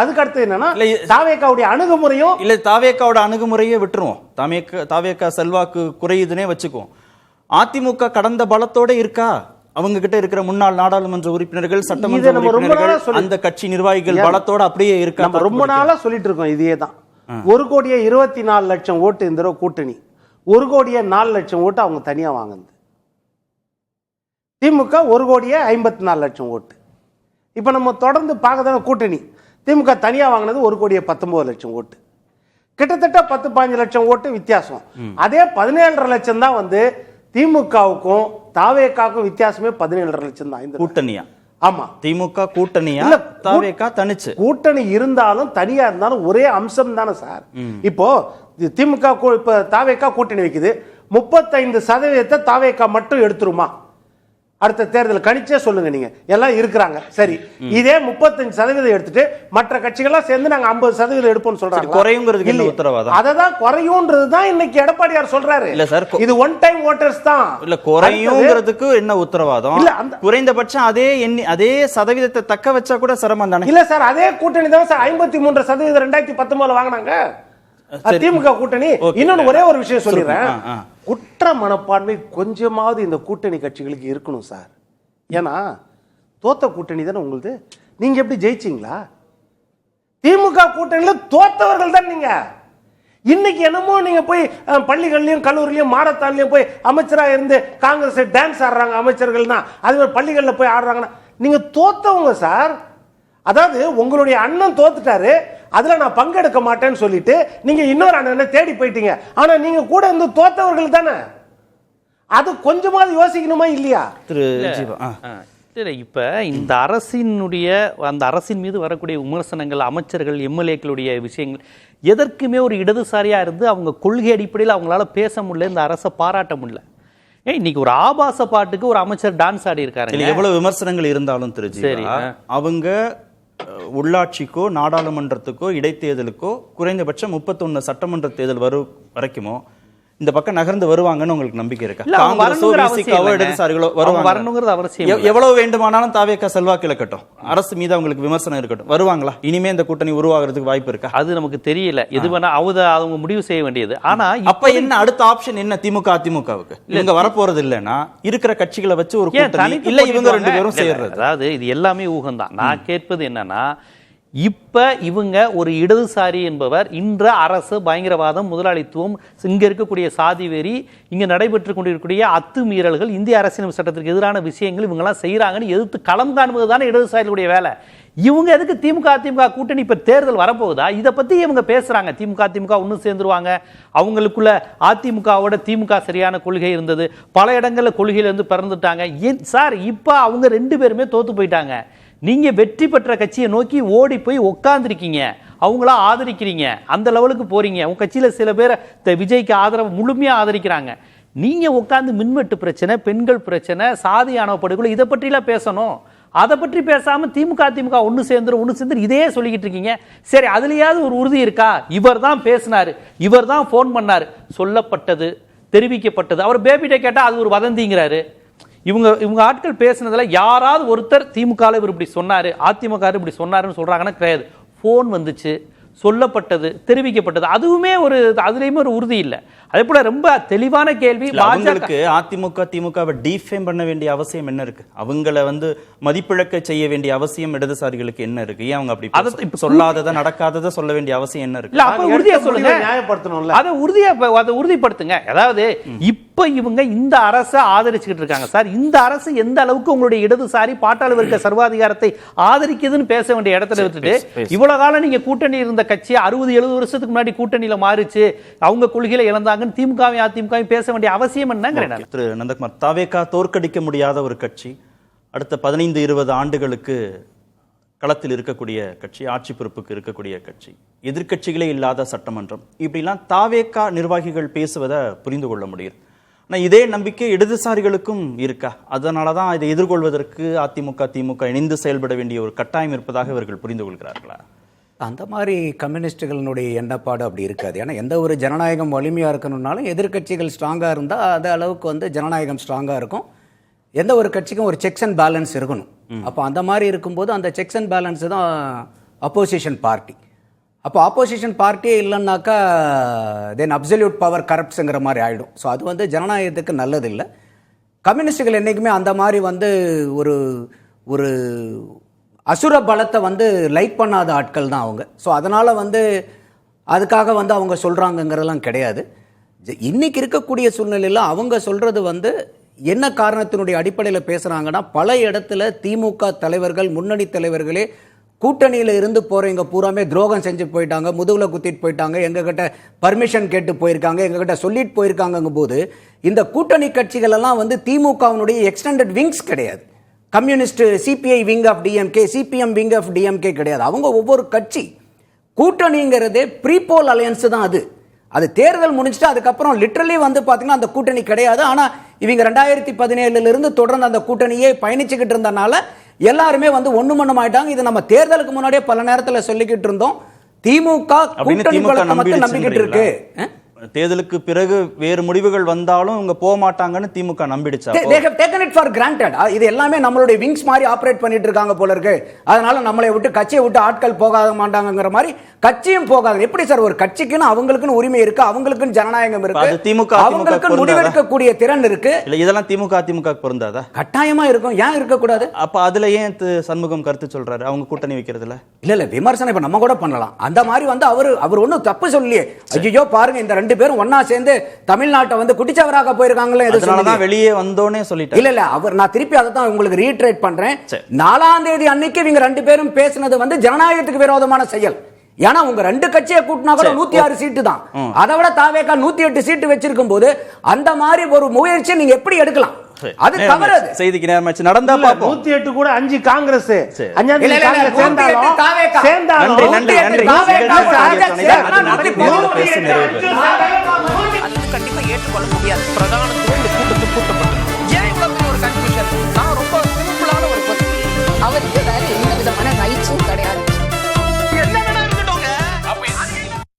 அதுக்கு அடுத்து என்னன்னா தாவேக்காவுடைய அணுகுமுறையும் இல்ல தாவேக்காவோட அணுகுமுறையே விட்டுருவோம். தாவேக்கா செல்வாக்கு குறையுதுன்னே வச்சுக்குவோம். அதிமுக கடந்த பலத்தோட இருக்கா? அவங்க கிட்ட இருக்கிற முன்னாள் நாடாளுமன்ற உறுப்பினர்கள், சட்டமன்ற உறுப்பினர்கள், அந்த கட்சி நிர்வாகிகள் பலத்தோட அப்படியே இருக்கா? நம்ம ரொம்ப நாளா சொல்லிட்டு இருக்கோம் இதே தான். 1,24,00,000 ஓட்டு இந்த தடவை கூட்டணி, 1,04,00,000 ஓட்டு அவங்க தனியா வாங்குது. திமுக 1,54,00,000 ஓட்டு. இப்ப நம்ம தொடர்ந்து பார்க்கதான கூட்டணி. திமுக தனியா வாங்கினது 1,19,00,000 ஓட்டு. கிட்டத்தட்ட 10-15 லட்சம் ஓட்டு வித்தியாசம். அதே 17.5 லட்சம் தான் திமுகவுக்கும் தாவேக்காவுக்கும் வித்தியாசமே 17.5 லட்சம் தான். இந்த கூட்டணியா? ஆமா, திமுக கூட்டணியா தாவேக்கா தனிச்சு? கூட்டணி இருந்தாலும் தனியா இருந்தாலும் ஒரே அம்சம் தானே சார். இப்போ திமுக இப்ப தாவேக்கா கூட்டணி வைக்குது, 35% தாவேக்கா மட்டும் எடுத்துருமா? அடுத்த தேர்தல் கணிச்சே சொல்லுங்க. நீங்க எல்லாம் இருக்கிறாங்க சரி, இதே 35% எடுத்துட்டு மற்ற கட்சிகள்லாம் சேர்ந்து நாங்க 50% எடுப்போம் சொல்றாங்க. குறையுங்கிறதுக்கு என்ன உத்தரவாதம்? அததான் குறையும்ன்றதுதான் இன்னைக்கு எடப்பாடியார் சொல்றாரு. இல்ல சார், இது ஒன் டைம் ஓட்டர்ஸ் தான். இல்ல குறையுங்கிறதுக்கு என்ன உத்தரவாதம்? இல்ல குறைந்தபட்சம் அதே சதவீதத்தை தக்க வச்சா கூட சிரமம் தானே? இல்ல சார், அதே கூட்டணி தான் சார் 53% 2019 வாங்கினாங்க திமுக கூட்டணி. இன்னொன்னு ஒரே ஒரு விஷயம் சொல்லிடுறேன். குற்ற மனப்பான்மை கொஞ்சமாவது இந்த கூட்டணி கட்சிகளுக்கு இருக்கணும் சார். ஏன்னா தோத்த கூட்டணி தானே உங்களுது. நீங்க எப்படி ஜெயிச்சீங்களா? திமுக கூட்டணியில தோத்தவர்கள் தான் நீங்க. இன்னைக்கு என்னமோ நீங்க போய் பள்ளிகள்லயும் கல்லூரிலையும் மாரத்தான்லயும் போய் அமைச்சரா இருந்து காங்கிரஸ் டான்ஸ் ஆடுறாங்க அமைச்சர்கள்னா, அது மாதிரி பள்ளிகள்ல போய் ஆடுறாங்கன்னா நீங்க தோத்தவங்க சார். அதாவது உங்களுடைய அண்ணன் தோத்துட்டாரு, அதுல நான் பங்கெடுக்க மாட்டேன்னு சொல்லிட்டு நீங்க இன்னொரு அண்ணனை தேடி போயிட்டீங்க. ஆனா நீங்க கூட இருந்து தோத்தவர்கள் தானே, அது கொஞ்சமாவது யோசிக்கணுமா இல்லையா? திரு ஜீவா, இல்லை, இப்போ இந்த அரசினுடைய அந்த அரசின் மீது வரக்கூடிய விமர்சனங்கள், அமைச்சர்கள், எம்எல்ஏக்களுடைய விஷயங்கள் எதற்குமே ஒரு இடதுசாரியாக இருந்து அவங்க கொள்கை அடிப்படையில் அவங்களால பேச முடியல, இந்த அரசை பாராட்ட முடியல. இன்னைக்கு ஒரு ஆபாச பாட்டுக்கு ஒரு அமைச்சர் டான்ஸ் ஆடி இருக்காரு. எவ்வளவு விமர்சனங்கள் இருந்தாலும் திரு ஜீவா, அவங்க உள்ளாட்சிக்கோ நாடாளுமன்றத்துக்கோ இடைத்தேர்தலுக்கோ குறைந்தபட்சம் 31 சட்டமன்ற தேர்தல் வரைக்குமோ இந்த பக்கம் நகர்ந்து வருவாங்கன்னு உங்களுக்கு நம்பிக்கை இருக்கா? எவ்வளவு வேண்டுமானாலும் தாவேக்கா செல்வாக்கு இழக்கட்டும், அரசு மீது அவங்களுக்கு விமர்சனம் இருக்கட்டும், வருவாங்களா? இனிமே இந்த கூட்டணி உருவாகிறதுக்கு வாய்ப்பு இருக்கா? அது நமக்கு தெரியல. எது வேணா அவங்க முடிவு செய்ய வேண்டியது. ஆனா அப்ப என்ன அடுத்த ஆப்ஷன் என்ன? திமுக அதிமுகவுக்கு இவங்க வரப்போறது இல்லைன்னா இருக்கிற கட்சிகளை வச்சு ஒரு கூட்டணி இல்ல, இவங்க 2 பேரும் செய்யறது. அதாவது இது எல்லாமே ஊகம்தான். நான் கேட்பது என்னன்னா, இப்ப இவங்க ஒரு இடதுசாரி என்பவர் இன்ற அரசு பயங்கரவாதம், முதலாளித்துவம், இங்க இருக்கக்கூடிய சாதி வெறி, இங்க நடைபெற்று கொண்டிருக்கக்கூடிய அத்துமீறல்கள், இந்திய அரசியல் சட்டத்திற்கு எதிரான விஷயங்கள் இவங்கெல்லாம் செய்யறாங்கன்னு எதிர்த்து களம் காணுவதுதானே இடதுசாரிகளுடைய வேலை. இவங்க எதுக்கு திமுக அதிமுக கூட்டணி இப்ப தேர்தல் வரப்போகுதா, இதை பத்தி இவங்க பேசுறாங்க. திமுக அதிமுக ஒன்னும் சேர்ந்துருவாங்க, அவங்களுக்குள்ள அதிமுகவோட திமுக சரியான கொள்கை இருந்தது, பல இடங்கள்ல கொள்கையில இருந்து பிறந்துட்டாங்க. ஏன் சார் இப்ப அவங்க 2 பேருமே தோத்து போயிட்டாங்க. நீங்க வெற்றி பெற்ற கட்சியை நோக்கி ஓடி போய் உட்கார்ந்துருக்கீங்க, அவங்களா ஆதரிக்கிறீங்க, அந்த லெவலுக்கு போறீங்க. உங்க கட்சியில சில பேர் விஜய்க்கு ஆதரவு முழுமையா ஆதரிக்கிறாங்க. நீங்க உட்கார்ந்து மின்வெட்டு பிரச்சனை, பெண்கள் பிரச்சனை, சாதி ஆணவ படுகொலை, இதை பற்றிலாம் பேசணும். அதை பற்றி பேசாம திமுக அதிமுக ஒன்னு சேர்ந்து இதே சொல்லிக்கிட்டு இருக்கீங்க. சரி, அதுலயாவது ஒரு உறுதி இருக்கா? இவர் தான் பேசினாரு, இவர் தான் போன் பண்ணாரு, சொல்லப்பட்டது, தெரிவிக்கப்பட்டது. அவர் பேபிட்ட கேட்டா அது ஒரு வதந்திங்கிறாரு. இவங்க ஆட்கள் பேசினதுல யாராவது ஒருத்தர் திமுக இவர் இப்படி சொன்னாரு, அதிமுக இப்படி சொன்னாருன்னு சொல்றாங்கன்னா கிடையாது. போன் வந்துச்சு, சொல்லப்பட்டது, தெரிவிக்கப்பட்டது, அதுவுமே ஒரு அதுலயுமே ஒரு உறுதி இல்லை. அதே போல ரொம்ப தெளிவான கேள்வி, அவங்களுக்கு அதிமுக திமுகவை டிஃபேம் பண்ண வேண்டிய அவசியம் என்ன இருக்கு? அவங்கள மதிப்பிழக்க செய்ய வேண்டிய அவசியம் இடதுசாரிகளுக்கு என்ன இருக்கு? ஏன் அவங்க அப்படி சொல்லாதத நடக்காதத சொல்ல வேண்டிய அவசியம் என்ன இருக்கு? அப்ப உறுதியா சொல்லுங்க, நியாயப்படுத்தணும்ல, அதை உறுதிப்படுத்துங்க. அதாவது இப்ப இவங்க இந்த அரசை ஆதரிச்சுக்கிட்டு இருக்காங்க சார். இந்த அரசு எந்த அளவுக்கு உங்களுடைய இடதுசாரி பாட்டாளி வர்க்க சர்வாதிகாரத்தை ஆதரிக்குதுன்னு பேச வேண்டிய இடத்துல விட்டுட்டு, இவ்வளவு காலம் நீங்க கூட்டணி இருந்த கட்சி 60-70 வருஷத்துக்கு முன்னாடி கூட்டணியில மாறிச்சு, அவங்க கொள்கையில இழந்தாங்க, திமுகவும் அதிமுகவும் பேச வேண்டிய அவசியம் என்ன? திரு நந்தகுமார், தாவேகா தோற்கடிக்க முடியாத ஒரு கட்சி, அடுத்த 15-20 ஆண்டுகளுக்கு களத்தில் இருக்கக்கூடிய கட்சி, ஆட்சி பொறுப்புக்கு இருக்கக்கூடிய கட்சி, எதிர்க்கட்சிகளே இல்லாத சட்டமன்றம், இப்படிலாம் தாவேகா நிர்வாகிகள் பேசுவதை புரிந்து கொள்ள முடியும். ஆனால் இதே நம்பிக்கை இடதுசாரிகளுக்கும் இருக்கா? அதனாலதான் இதை எதிர்கொள்வதற்கு அதிமுக திமுக இணைந்து செயல்பட வேண்டிய ஒரு கட்டாயம் இருப்பதாக இவர்கள் புரிந்து கொள்கிறார்களா? அந்த மாதிரி கம்யூனிஸ்டுகளினுடைய எண்ணப்பாடு அப்படி இருக்காது. ஏன்னா எந்த ஒரு ஜனநாயகம் வலிமையாக இருக்கணும்னாலும் எதிர்கட்சிகள் ஸ்ட்ராங்காக இருந்தால் அது அளவுக்கு ஜனநாயகம் ஸ்ட்ராங்காக இருக்கும். எந்த ஒரு கட்சிக்கும் ஒரு செக்ஸ் அண்ட் பேலன்ஸ் இருக்கணும். அப்போ அந்த மாதிரி இருக்கும்போது அந்த செக்ஸ் அண்ட் பேலன்ஸ் தான் அப்போசிஷன் பார்ட்டி. அப்போ ஆப்போசிஷன் பார்ட்டியே இல்லைன்னாக்கா தென் அப்சல்யூட் பவர் கரப்ட்ஸுங்கிற மாதிரி ஆகிடும். ஸோ அது ஜனநாயகத்துக்கு நல்லது இல்லை. கம்யூனிஸ்டுகள் என்றைக்குமே அந்த மாதிரி ஒரு ஒரு அசுர பலத்தை லைக் பண்ணாத ஆட்கள் தான் அவங்க. ஸோ அதனால் அதுக்காக அவங்க சொல்கிறாங்கங்கிறதெல்லாம் கிடையாது. இன்னைக்கு இருக்கக்கூடிய சூழ்நிலையில் அவங்க சொல்கிறது என்ன காரணத்தினுடைய அடிப்படையில் பேசுகிறாங்கன்னா, பல இடத்துல திமுக தலைவர்கள், முன்னணி தலைவர்களே கூட்டணியில் இருந்து போகிறவங்க பூராமே துரோகம் செஞ்சு போயிட்டாங்க, முதுகில் குத்திட்டு போயிட்டாங்க, எங்ககிட்ட பர்மிஷன் கேட்டு போயிருக்காங்க, எங்ககிட்ட சொல்லிட்டு போயிருக்காங்கும் போது இந்த கூட்டணி கட்சிகள் எல்லாம் திமுகவினுடைய எக்ஸ்டெண்டட் விங்ஸ் கிடையாது. Communist CPI wing of DMK, CPM wing of DMK கிடையாது. அவங்க ஒவ்வொரு கட்சி கூட்டணிங்கிறதே ப்ரீபோல் அலையன்ஸ் தான். அது தேர்தல் முடிஞ்சுட்டு அதுக்கப்புறம் லிட்டரலி பார்த்தீங்கன்னா அந்த கூட்டணி கிடையாது. ஆனால் இவங்க 2017 தொடர்ந்து அந்த கூட்டணியே பயணிச்சுக்கிட்டு இருந்தனால எல்லாருமே ஒண்ணு மண்ணும் ஆயிட்டாங்க. இது நம்ம தேர்தலுக்கு முன்னாடியே பல நேரத்தில் சொல்லிக்கிட்டு இருந்தோம். திமுக கூட்டணி மட்டும் நம்பிக்கிட்டு இருக்கு. தேர்தலுக்கு பிறகு வேறு முடிவுகள் வந்தாலும் இவங்க போக மாட்டாங்கன்னு திமுக நம்பிடுச்சா? they have taken it for granted. இது எல்லாமே நம்மளுடைய விங்ஸ் மாதிரி ஆபரேட் பண்ணிட்டு இருக்காங்க போல இருக்கு. அதனால நம்மளை விட்டு கட்சியை விட்டு ஆட்கள் போகாத மாட்டாங்கங்கிற மாதிரி கட்சியும் போகாது. எப்படி சார் ஒரு கட்சிக்குன்னு அவங்களுக்குன்னு உரிமை இருக்கு, அவங்களுக்குன்னு ஜனநாயகம் அது இருக்கு, திமுக அவங்களுக்கு பொருந்தாதா? முடிவெடுக்கக்கூடிய திறன் இருக்கு. இல்ல இதெல்லாம் திமுக அதிமுக பொருந்தாதா? கட்டாயமா இருக்கும், ஏன் இருக்க கூடாது? அப்ப அதுல ஏன் சண்முகம் கருத்து சொல்றாரு அவங்க கூட்டணி வைக்கிறதுல? இல்ல விமர்சனம் இப்ப நம்ம கூட பண்ணலாம். அந்த மாதிரி வந்து அவர் ஒண்ணும் தப்பு சொல்லியே. ஐயோ பாருங்க இந்த ரெண்டு பேரும் ஒன்னா சேர்ந்து தமிழ்நாட்டை வந்து குட்டிச்சவராக போயிருக்காங்களே, அதனாலதான் வெளியே வந்தோனே சொல்லிட்டாரு. இல்ல அவர் நான் திருப்பி அதை தான் உங்களுக்கு ரீட்ரேட் பண்றேன். சரி. 4ஆம் தேதி அன்னைக்கு இவங்க ரெண்டு பேரும் பேசினது வந்து ஜனநாயகத்துக்கு விரோதமான செயல். ஏன்னா உங்க ரெண்டு கட்சியை கூட்டினா கூட 106 சீட்டு தான், அதை விட தாவேகா 108 சீட்டு வச்சிருக்கும் போது அந்த மாதிரி ஒரு முயற்சியை நீங்க எப்படி எடுக்கலாம்? அது தவறு. செய்திக்கு நேரமாச்சு, நடந்தா பாப்போம். 108 கூட 5 காங்கிரஸ், இல்ல, இல்ல, 108 தாவேகா. நன்றி நன்றி நன்றி. அது கண்டிப்பா ஏற்றுக்கொள்ள முடியாது. பிரதானத்துவம் இந்த கூட்டத்தில் கூட்டப்பட்டது. ஏன் இவ்வளவு பெரிய ஒரு கன்ஃபியூஷன்? நான் ரொம்ப சிம்பிளான ஒரு question. அவருக்கு வேற எந்த விதமான ரைட்ஸும் கிடையாது.